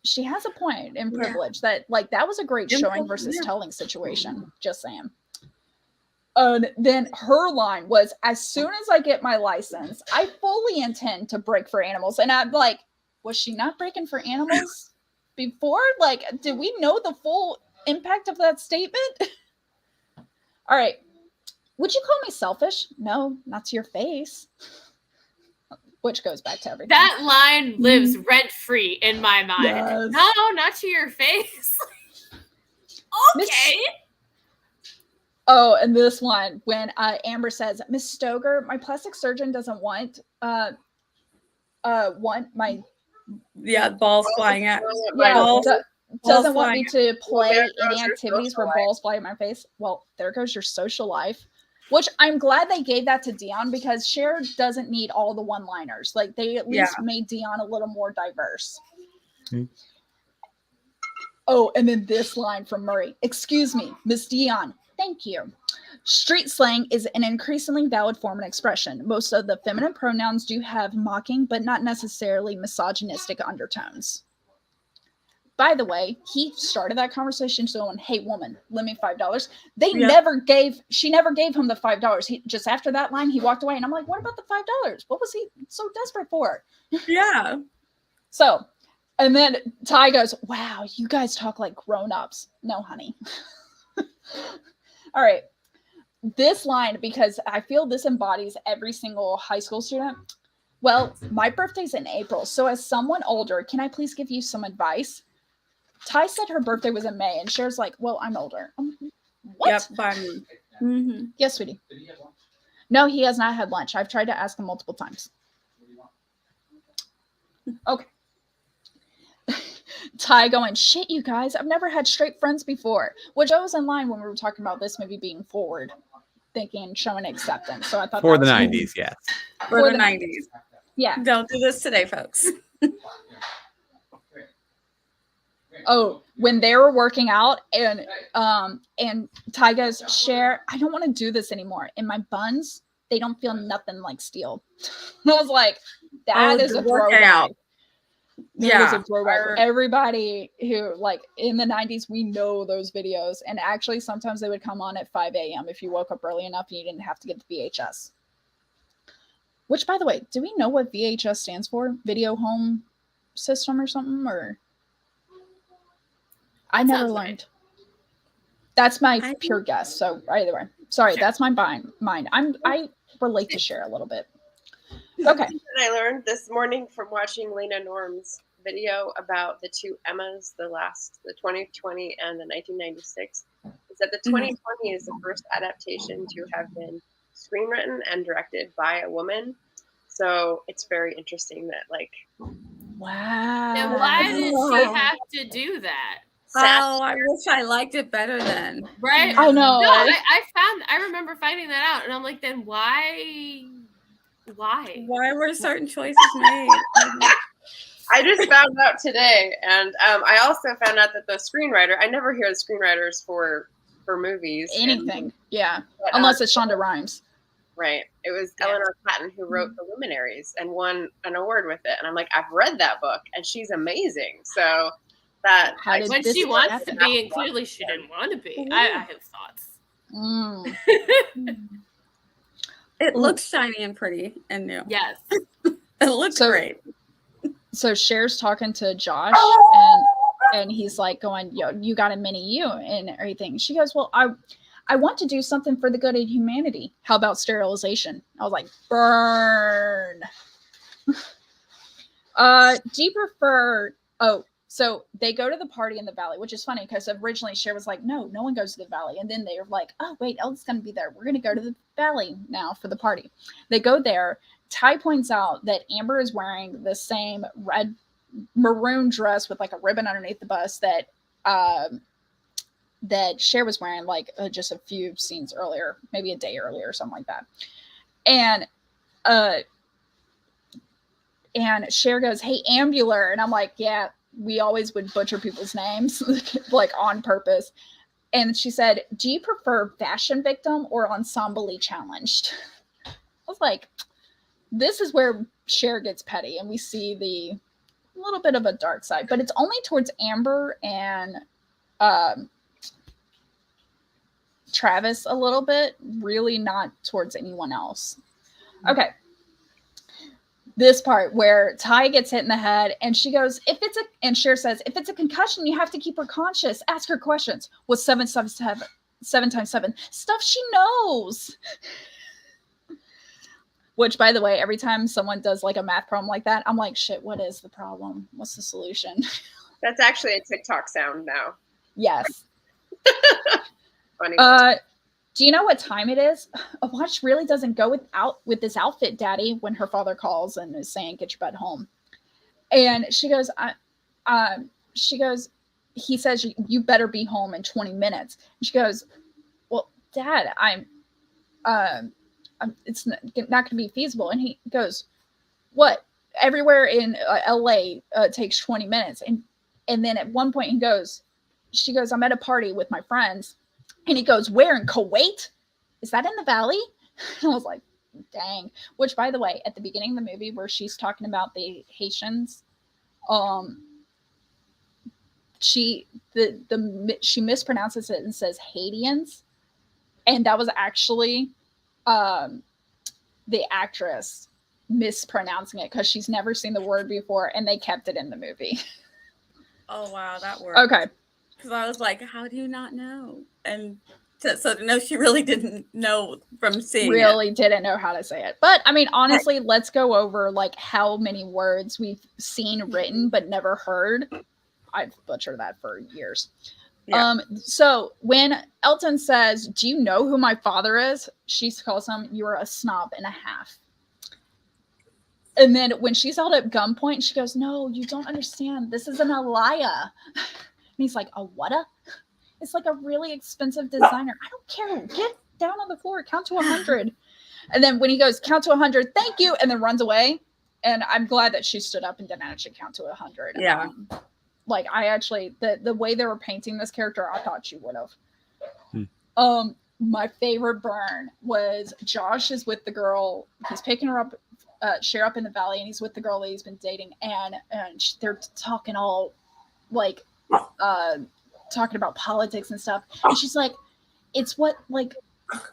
She has a point in privilege that was a great showing versus telling situation. Just saying. Then her line was, "As soon as I get my license, I fully intend to break for animals." And I'm like, was she not breaking for animals before? Like, did we know the full impact of that statement? All right. Would you call me selfish? No, not to your face. which goes back to everything. That line lives rent-free in my mind. Yes. No, not to your face. Okay. Oh, and this one, when Amber says, Miss Stoger, my plastic surgeon doesn't want my balls flying at doesn't want me to play any activities where balls fly in my face. Well, there goes your social life. Which I'm glad they gave that to Dion, because Cher doesn't need all the one-liners. Like, they at least made Dion a little more diverse. Mm-hmm. Oh, and then this line from Murray. Excuse me, Miss Dion. Thank you. Street slang is an increasingly valid form and expression. Most of the feminine pronouns do have mocking, but not necessarily misogynistic undertones. By the way, he started that conversation going, hey, woman, lend me $5. She never gave him the $5. He just, after that line, he walked away. And I'm like, what about the $5? What was he so desperate for? Yeah. So, and then Ty goes, wow, you guys talk like grown-ups. No, honey. All right. This line, because I feel this embodies every single high school student. Well, my birthday's in April. So as someone older, can I please give you some advice? Ty said her birthday was in May, and Cher's like, well, I'm older. What? Yep, by me. Mm-hmm. Yes, sweetie. No, he has not had lunch. I've tried to ask him multiple times. Okay. Ty going, shit, you guys, I've never had straight friends before, which I was in line when we were talking about this movie being forward thinking, showing acceptance. So I thought for the 90s, yes. For the 90s. Yeah. Don't do this today, folks. Oh, when they were working out and Ty goes, Cher, I don't want to do this anymore. In my buns, they don't feel nothing like steel. And I was like, that is a throwback. That is a throwback. Everybody who, like, in the 90s, we know those videos. And actually, sometimes they would come on at 5 a.m. if you woke up early enough and you didn't have to get the VHS. Which, by the way, do we know what VHS stands for? Video home system or something? Or I never learned. Right. That's my pure guess. So either way, sorry, that's my mind. I relate to Cher a little bit. Okay. I learned this morning from watching Lena Norm's video about the two Emmas, the 2020 and the 1996, is that the 2020 is the first adaptation to have been screenwritten and directed by a woman. So it's very interesting that, like, wow. And why did she have to do that? Oh, I wish I liked it better then. Right? I know. No, I remember finding that out, and I'm like, then why? Why were certain choices made? I just found out today, and I also found out that the screenwriter, I never hear the screenwriters for movies. Anything, yeah. Unless it's Shonda Rhimes. Right. It was Eleanor Patton who wrote The Luminaries and won an award with it. And I'm like, I've read that book, and she's amazing. So that when she wants to be, and clearly she didn't want to be. I have thoughts. It looks shiny and pretty and new. Yes. It looks great. So Cher's talking to Josh, and he's like going, yo, you got a mini you and everything. She goes, well, I want to do something for the good of humanity. How about sterilization? I was like, burn. Do you prefer, so they go to the party in the valley, which is funny because originally Cher was like, no one goes to the valley. And then they're like, oh, wait, Elle's going to be there. We're going to go to the valley now for the party. They go there. Ty points out that Amber is wearing the same red maroon dress with like a ribbon underneath the bust that Cher was wearing like just a few scenes earlier, maybe a day earlier or something like that. And Cher goes, hey, Ambular. And I'm like, yeah, we always would butcher people's names like on purpose. And she said, do you prefer fashion victim or ensemble challenged? I was like, this is where Cher gets petty and we see the little bit of a dark side, but it's only towards Amber and Travis a little bit, really not towards anyone else. Okay. This part where Ty gets hit in the head and she goes, and Cher says, if it's a concussion, you have to keep her conscious. Ask her questions. What's 7 times 7? Stuff she knows. Which, by the way, every time someone does like a math problem like that, I'm like, shit, what is the problem? What's the solution? That's actually a TikTok sound now. Yes. Funny. Do you know what time it is? A watch really doesn't go with this outfit, Daddy, when her father calls and is saying, get your butt home. And she goes, he says, you better be home in 20 minutes. And she goes, well, Dad, it's not going to be feasible. And he goes, what? Everywhere in LA takes 20 minutes. And then at one point she goes, I'm at a party with my friends. And he goes, where, in Kuwait? Is that in the valley? And I was like, dang. Which, by the way, at the beginning of the movie where she's talking about the Haitians, she mispronounces it and says Haitians. And that was actually the actress mispronouncing it because she's never seen the word before, and they kept it in the movie. Oh, wow, that worked. Okay. Because I was like, how do you not know? And so to know she really didn't know from seeing really it. Didn't know how to say it. But, I mean, honestly, let's go over, like, how many words we've seen written but never heard. I've butchered that for years. Yeah. So when Elton says, do you know who my father is? She calls him, you're a snob and a half. And then when she's held at gunpoint, she goes, no, you don't understand. This is an Alaya. And he's like, a what-a? It's like a really expensive designer. I don't care. Get down on the floor. Count to 100. And then when he goes, count to 100, thank you, and then runs away. And I'm glad that she stood up and didn't actually count to 100. Yeah. Like, I actually, the way they were painting this character, I thought she would have. My favorite burn was Josh is with the girl. He's picking her up, Cher up in the valley, and he's with the girl that he's been dating. And they're talking all, like, talking about politics and stuff. And she's like, it's what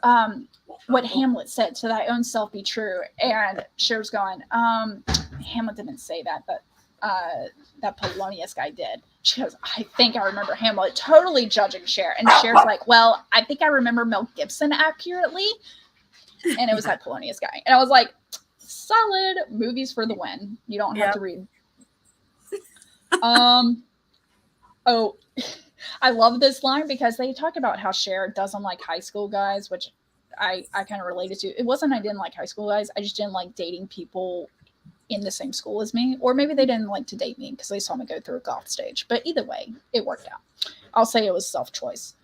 Hamlet said, to thy own self be true. And Cher's going, Hamlet didn't say that, but that Polonius guy did. She goes, I think I remember Hamlet, totally judging Cher. And Cher's like, well, I think I remember Mel Gibson accurately. And it was that Polonius guy. And I was like, solid. Movies for the win. You don't have to read. Oh, I love this line because they talk about how Cher doesn't like high school guys, which I kind of related to. It wasn't I didn't like high school guys. I just didn't like dating people in the same school as me, or maybe they didn't like to date me because they saw me go through a goth stage. But either way, it worked out. I'll say it was self-choice.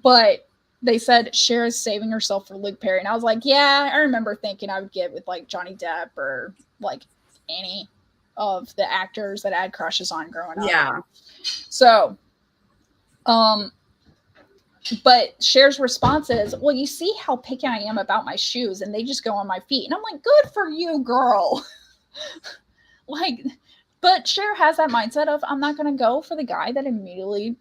But they said Cher is saving herself for Luke Perry, and I was like, yeah, I remember thinking I would get with like Johnny Depp or like any of the actors that I had crushes on growing up. Yeah. So, but Cher's response is, well, you see how picky I am about my shoes, and they just go on my feet. And I'm like, good for you, girl. Like, but Cher has that mindset of, I'm not going to go for the guy that immediately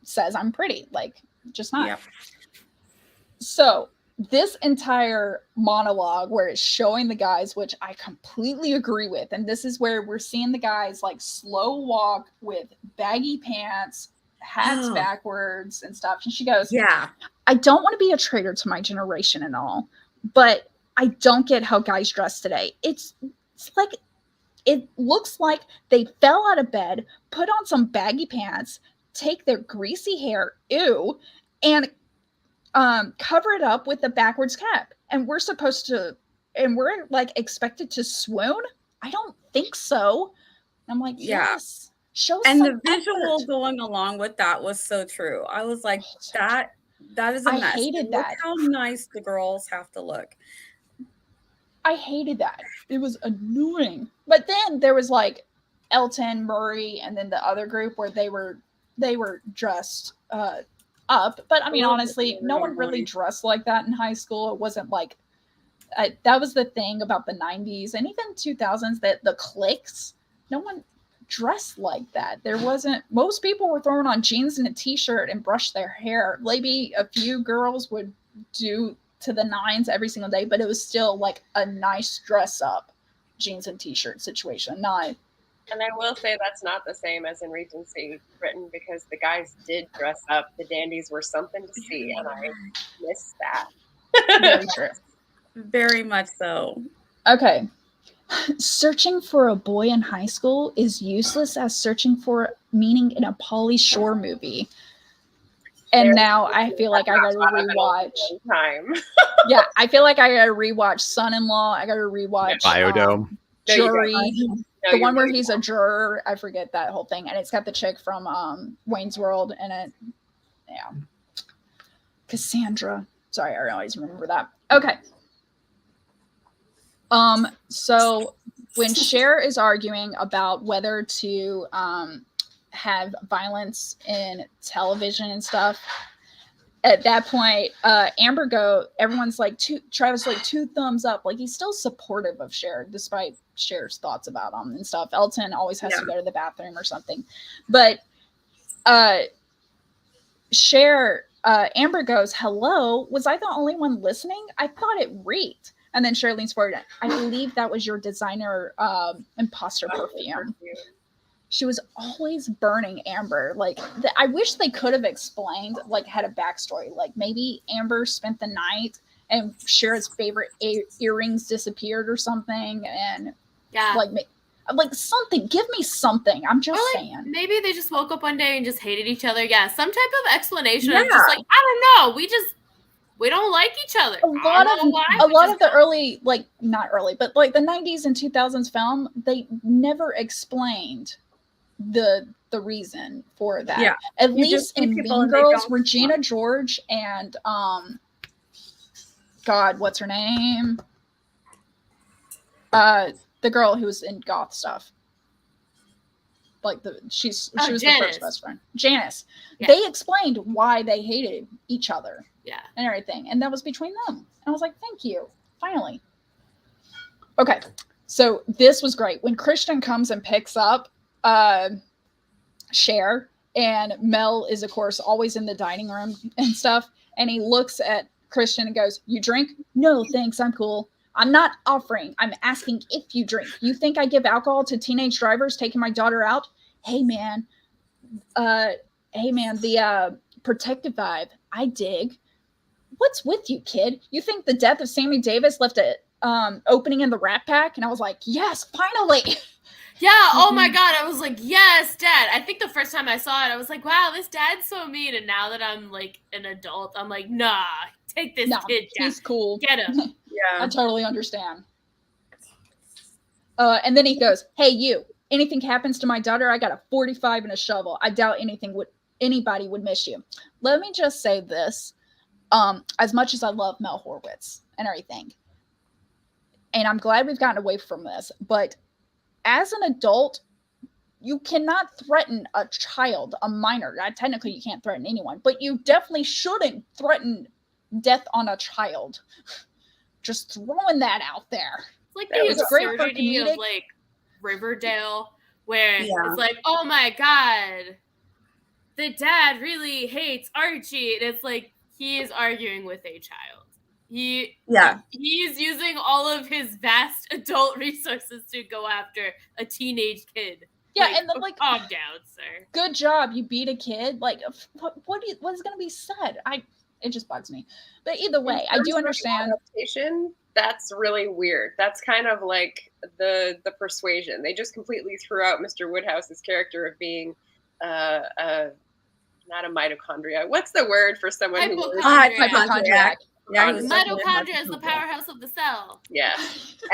says I'm pretty. Like, just not. Yep. So this entire monologue where it's showing the guys, which I completely agree with, and this is where we're seeing the guys like slow walk with baggy pants, hats backwards and stuff. And she goes, yeah, I don't want to be a traitor to my generation and all, but I don't get how guys dress today. It's like, it looks like they fell out of bed, put on some baggy pants, take their greasy hair, and cover it up with a backwards cap. And we're like expected to swoon? I don't think so. I'm like, yes. Show and some the visual effort. Going along with that was so true. I was like, that is a mess. I hated that. Look how nice the girls have to look. I hated that. It was annoying. But then there was like Elton, Murray, and then the other group where they were dressed up. But I mean, honestly, no one really dressed like that in high school. It wasn't like that was the thing about the 90s and even 2000s, that the cliques, no one dressed like that. There wasn't, most people were throwing on jeans and a t-shirt and brush their hair. Maybe a few girls would do to the nines every single day, but it was still like a nice dress up jeans and t-shirt situation. Not. And I will say that's not the same as in Regency Britain, because the guys did dress up. The dandies were something to see, and I missed that. Very true. Very much so. Okay. Searching for a boy in high school is useless as searching for meaning in a Pauly Shore movie. And now I feel like I gotta rewatch. Yeah, I feel like I gotta rewatch Son-in-Law. I gotta rewatch Biodome. Jury. The one where he's a juror. I forget that whole thing. And it's got the chick from Wayne's World in it. Yeah. Cassandra. Sorry, I always remember that. Okay. So when Cher is arguing about whether to have violence in television and stuff, at that point, Amber everyone's like, Travis like 2 thumbs up. Like, he's still supportive of Cher, despite Cher's thoughts about him and stuff. Elton always has to go to the bathroom or something. But Cher, Amber goes, hello, was I the only one listening? I thought it reeked. And then Cher leans forward. I believe that was your designer imposter perfume. She was always burning Amber. Like, I wish they could have explained, like, had a backstory. Like, maybe Amber spent the night and Cher's favorite earrings disappeared or something. And like something. Give me something. I'm just saying. Maybe they just woke up one day and just hated each other. Yeah, some type of explanation. Yeah. Just like, I don't know. We don't like each other. A lot of the early, like, not early, but like the 90s and 2000s film, they never explained the reason for that. Yeah. At least in Mean Girls, Regina George and God, what's her name? The girl who was in goth stuff. Like she was Janice. The first best friend. Janice. Yeah. They explained why they hated each other. Yeah. And everything. And that was between them. And I was like, thank you. Finally. Okay. So this was great. When Christian comes and picks up Cher, and Mel is, of course, always in the dining room and stuff. And he looks at Christian and goes, you drink? No, thanks. I'm cool. I'm not offering. I'm asking if you drink. You think I give alcohol to teenage drivers taking my daughter out? Hey, man. The protective vibe. I dig. What's with you, kid? You think the death of Sammy Davis left a opening in the Rat Pack? And I was like, yes, finally. Yeah, oh my God. I was like, yes, Dad. I think the first time I saw it, I was like, wow, this dad's so mean. And now that I'm like an adult, I'm like, nah, take this kid down. He's cool. Get him. Yeah. I totally understand. And then he goes, hey, you, anything happens to my daughter, I got a 45 and a shovel. I doubt anybody would miss you. Let me just say this. As much as I love Mel Horowitz and everything, and I'm glad we've gotten away from this, but as an adult, you cannot threaten a child, a minor. Technically, you can't threaten anyone, but you definitely shouldn't threaten death on a child. Just throwing that out there. It's like the absurdity of like Riverdale, where it's like, oh my God, the dad really hates Archie. And it's like, he is arguing with a child. He's using all of his vast adult resources to go after a teenage kid. Yeah, like, and then like, calm down, sir. Good job, you beat a kid. Like, what is going to be said? It just bugs me. But either way, I do understand. Adaptation, that's really weird. That's kind of like the persuasion. They just completely threw out Mr. Woodhouse's character of being not a mitochondria. What's the word for someone hypochondriac? Yeah, mitochondria is the powerhouse of the cell. Yeah,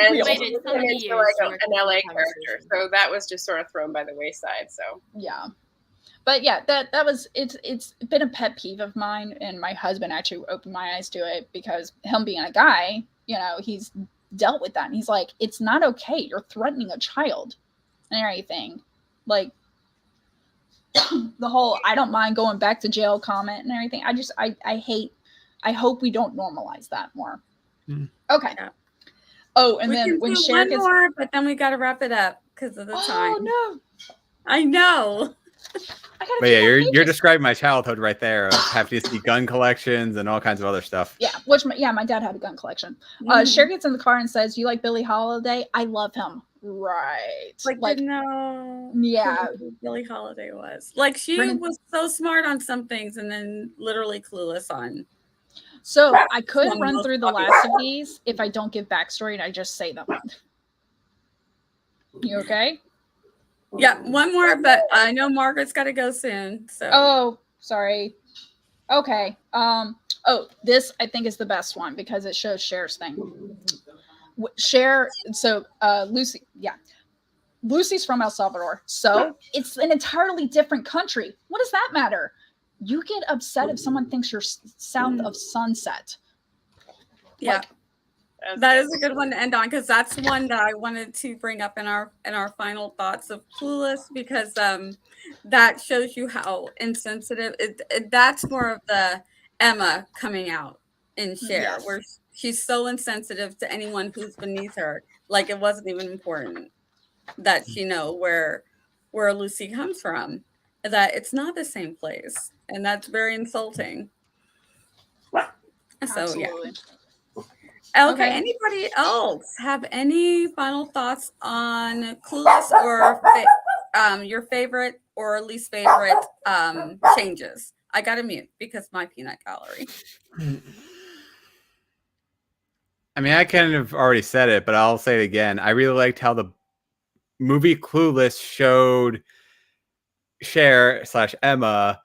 and made it so many years like an LA character. So that was just sort of thrown by the wayside. So yeah, but yeah, that was it's been a pet peeve of mine, and my husband actually opened my eyes to it because him being a guy, he's dealt with that, and he's like, it's not okay. You're threatening a child and everything, like. The whole I don't mind going back to jail comment and everything. I hope we don't normalize that more. Okay. Yeah. Oh, and then when Cher gets more, but then we got to wrap it up because of the time. Oh no. I know. But yeah, you're describing my childhood right there of having to see gun collections and all kinds of other stuff. Yeah, my dad had a gun collection. Cher gets in the car and says, "You like Billie Holiday? I love him." Right. Like no. Yeah. Billie Holiday was. Like she was so smart on some things and then literally clueless on. So I could run through the last of these if I don't give backstory and I just say them. You okay? Yeah, one more, but I know Margaret's got to go soon. So. Oh, sorry. Okay. Oh, this I think is the best one because it shows Cher's thing. Cher. So Lucy. Yeah. Lucy's from El Salvador, so it's an entirely different country. What does that matter? You get upset if someone thinks you're south of Sunset. Yeah, that is a good one to end on because that's one that I wanted to bring up in our final thoughts of Clueless because that shows you how insensitive. That's more of the Emma coming out in Cher, where she's so insensitive to anyone who's beneath her, like it wasn't even important that she know where Lucy comes from, that it's not the same place, and that's very insulting. So Absolutely. yeah. Okay. Anybody else have any final thoughts on Clueless or your favorite or least favorite changes? I got to mute because my peanut gallery. I mean, I kind of already said it, but I'll say it again. I really liked how the movie Clueless showed Cher / Emma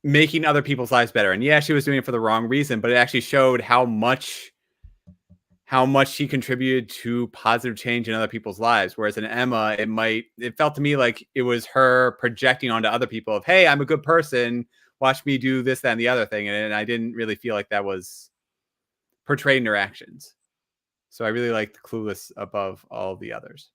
making other people's lives better. And yeah, she was doing it for the wrong reason, but it actually showed how much she contributed to positive change in other people's lives. Whereas in Emma, it felt to me like it was her projecting onto other people of, hey, I'm a good person. Watch me do this, that, and the other thing. And I didn't really feel like that was portrayed in her actions. So I really liked Clueless above all the others.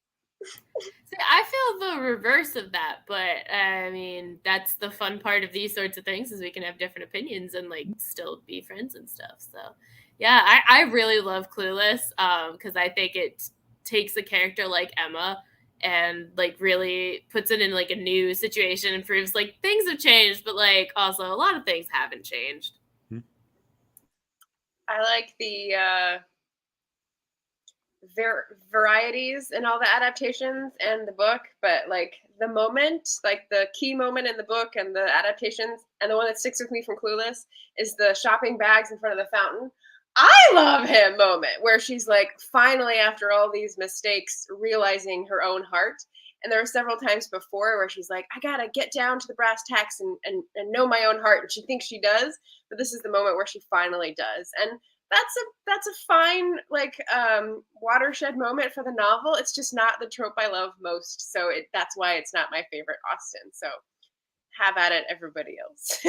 See, I feel the reverse of that, but I mean, that's the fun part of these sorts of things is we can have different opinions and like still be friends and stuff. So yeah, I really love Clueless because I think it takes a character like Emma and like really puts it in like a new situation and proves like things have changed, but like also a lot of things haven't changed. I like the varieties in all the adaptations and the book, but like the moment, like the key moment in the book and the adaptations, and the one that sticks with me from Clueless is the shopping bags in front of the fountain. I love him moment where she's like finally after all these mistakes realizing her own heart. And there were several times before where she's like, I gotta get down to the brass tacks and know my own heart, and she thinks she does, but this is the moment where she finally does. And that's a fine like watershed moment for the novel. It's just not the trope I love most, so that's why it's not my favorite Austen. So have at it, everybody else.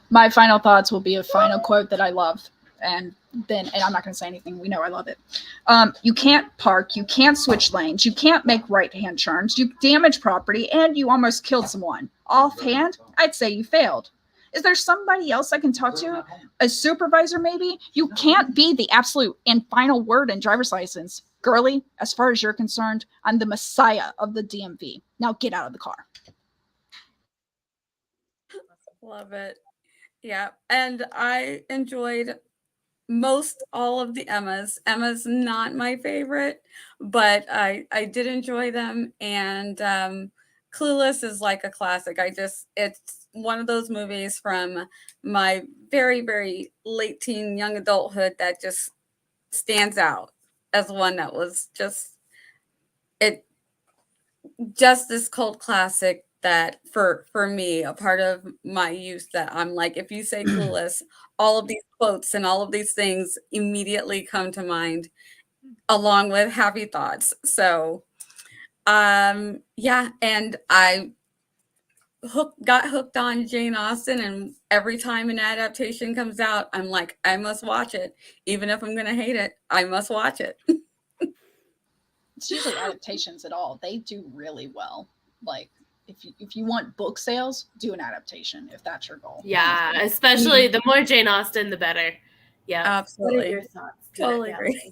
My final thoughts will be a final quote that I love, and I'm not going to say anything. We know I love it. You can't park, you can't switch lanes, you can't make right-hand turns, you damage property, and you almost killed someone. Offhand, I'd say you failed. Is there somebody else I can talk to? A supervisor, maybe? You can't be the absolute and final word in driver's license. Girlie, as far as you're concerned, I'm the messiah of the DMV. Now get out of the car. Love it. Yeah. And I enjoyed most all of the Emmas. Emma's not my favorite, but I did enjoy them. And Clueless is like a classic. It's one of those movies from my very, very late teen, young adulthood that just stands out as one that was just this cult classic that for me, a part of my youth that I'm like, if you say Clueless, all of these quotes and all of these things immediately come to mind along with happy thoughts. So yeah, and I got hooked on Jane Austen, and every time an adaptation comes out, I'm like, I must watch it. Even if I'm gonna hate it, I must watch it. It's usually adaptations at all. They do really well. Like if you want book sales, do an adaptation if that's your goal. Yeah, especially the more Jane Austen, the better. Yeah, absolutely. What are your thoughts? Totally agree.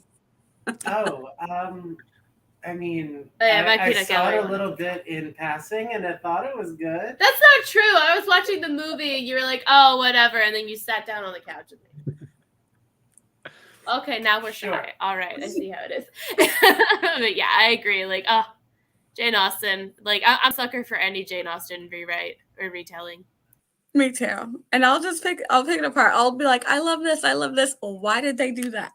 I mean, I saw it a little bit in passing, and I thought it was good. That's not true. I was watching the movie, and you were like, "Oh, whatever," and then you sat down on the couch with me. Okay, now we're shy. All right, I see how it is. But yeah, I agree. Like, Jane Austen. Like, I'm a sucker for any Jane Austen rewrite or retelling. Me too. And I'll pick it apart. I'll be like, I love this. Well, why did they do that?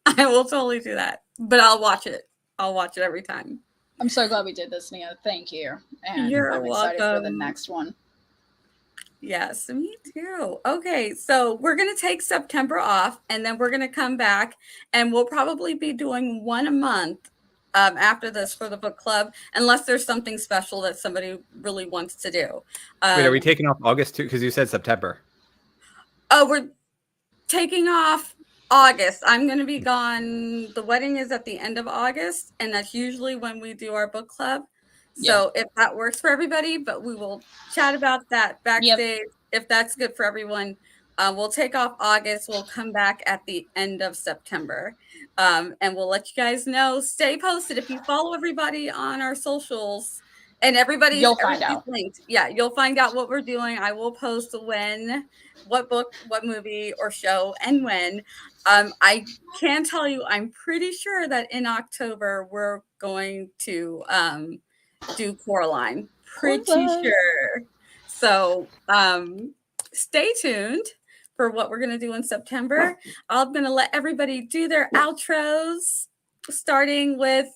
I will totally do that. But I'll watch it. I'll watch it every time. I'm so glad we did this, Nia. Thank you. And You're I'm excited for the welcome. next one. Yes, me too. Okay, so we're going to take September off, and then we're going to come back, and we'll probably be doing one a month after this for the book club, unless there's something special that somebody really wants to do. Wait, are we taking off August too? Because you said September. Oh, we're taking off August. I'm going to be gone. The wedding is at the end of August, and that's usually when we do our book club. So if that works for everybody, but we will chat about that backstage. If that's good for everyone, we'll take off August. We'll come back at the end of September, and we'll let you guys know. Stay posted. If you follow everybody on our socials, and everybody's linked. Yeah, you'll find out what we're doing. I will post when, what book, what movie or show, and when. I can tell you, I'm pretty sure that in October we're going to do Coraline. Pretty sure. So stay tuned for what we're going to do in September. I'm going to let everybody do their outros, starting with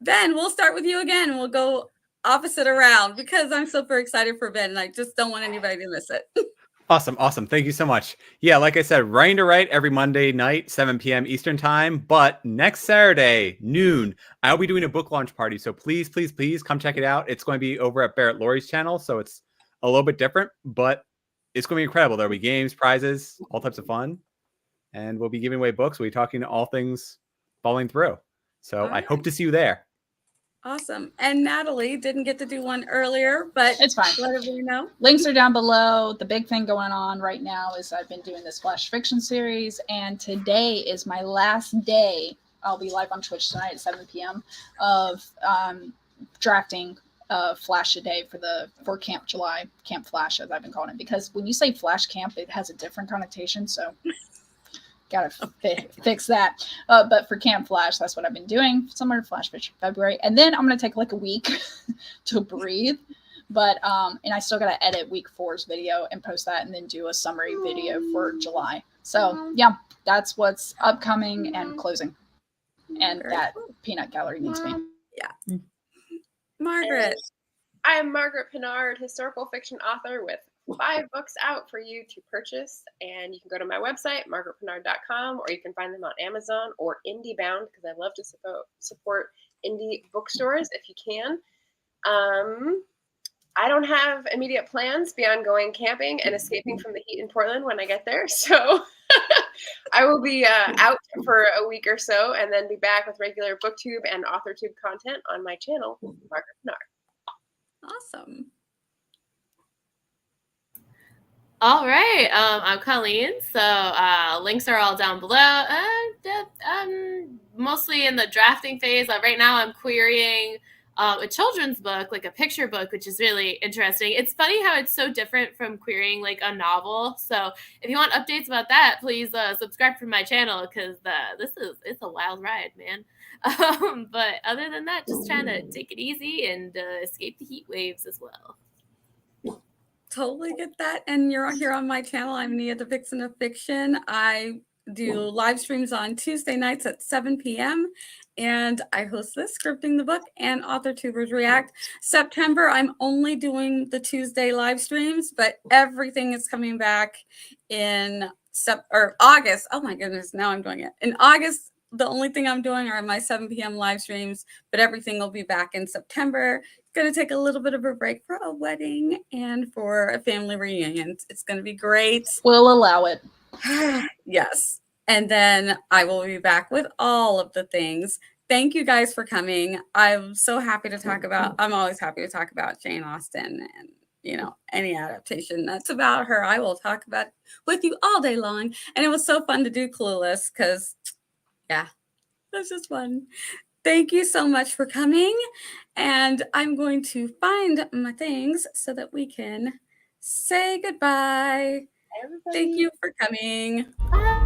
Ben. We'll start with you again. We'll go opposite around because I'm super excited for Ben and I just don't want anybody to miss it. Awesome. Thank you so much. Yeah, like I said, Writing to Write every Monday night, 7 p.m. Eastern time. But next Saturday, noon, I'll be doing a book launch party. So please, please, please come check it out. It's going to be over at Barrett Laurie's channel. So it's a little bit different, but it's going to be incredible. There'll be games, prizes, all types of fun. And we'll be giving away books. We'll be talking all things following through. So I hope to see you there. Awesome. And Natalie didn't get to do one earlier, but it's fine. Let everybody know. Links are down below. The big thing going on right now is I've been doing this Flash Fiction series, and today is my last day. I'll be live on Twitch tonight at 7 p.m. of drafting Flash a day for Camp July, Camp Flash, as I've been calling it. Because when you say Flash Camp, it has a different connotation, so gotta fix that. But for Camp Flash, that's what I've been doing. Summer Flash Fiction February, and then I'm gonna take like a week to breathe. But and I still gotta edit week 4's video and post that, and then do a summary video for July. So yeah, that's what's upcoming and closing. And that peanut gallery needs me. Yeah. Margaret. I am Margaret Pinard, historical fiction author with 5 books out for you to purchase, and you can go to my website, margaretpinard.com, or you can find them on Amazon or IndieBound, because I love to support indie bookstores if you can. I don't have immediate plans beyond going camping and escaping from the heat in Portland when I get there, so I will be out for a week or so, and then be back with regular BookTube and AuthorTube content on my channel, Margaret Pinard. Awesome. All right, I'm Colleen. So links are all down below. I'm mostly in the drafting phase. Right now I'm querying a children's book, like a picture book, which is really interesting. It's funny how it's so different from querying like a novel. So if you want updates about that, please subscribe to my channel, because it's a wild ride, man. But other than that, just trying to take it easy and escape the heat waves as well. Totally get that. And you're here on my channel. I'm Nia, the Vixen of Fiction. I do live streams on Tuesday nights at 7 p.m. And I host this, Scripting the Book, and AuthorTubers React. September, I'm only doing the Tuesday live streams, but everything is coming back in August. Oh my goodness, now I'm doing it. In August, the only thing I'm doing are my 7 p.m. live streams, but everything will be back in September. Going to take a little bit of a break for a wedding and for a family reunion. It's going to be great. We'll allow it. Yes. And then I will be back with all of the things. Thank you guys for coming. I'm so happy to talk about, I'm always happy to talk about Jane Austen and, you know, any adaptation that's about her. I will talk about with you all day long. And it was so fun to do Clueless because, yeah, it was just fun. Thank you so much for coming. And I'm going to find my things so that we can say goodbye. Thank you for coming. Bye.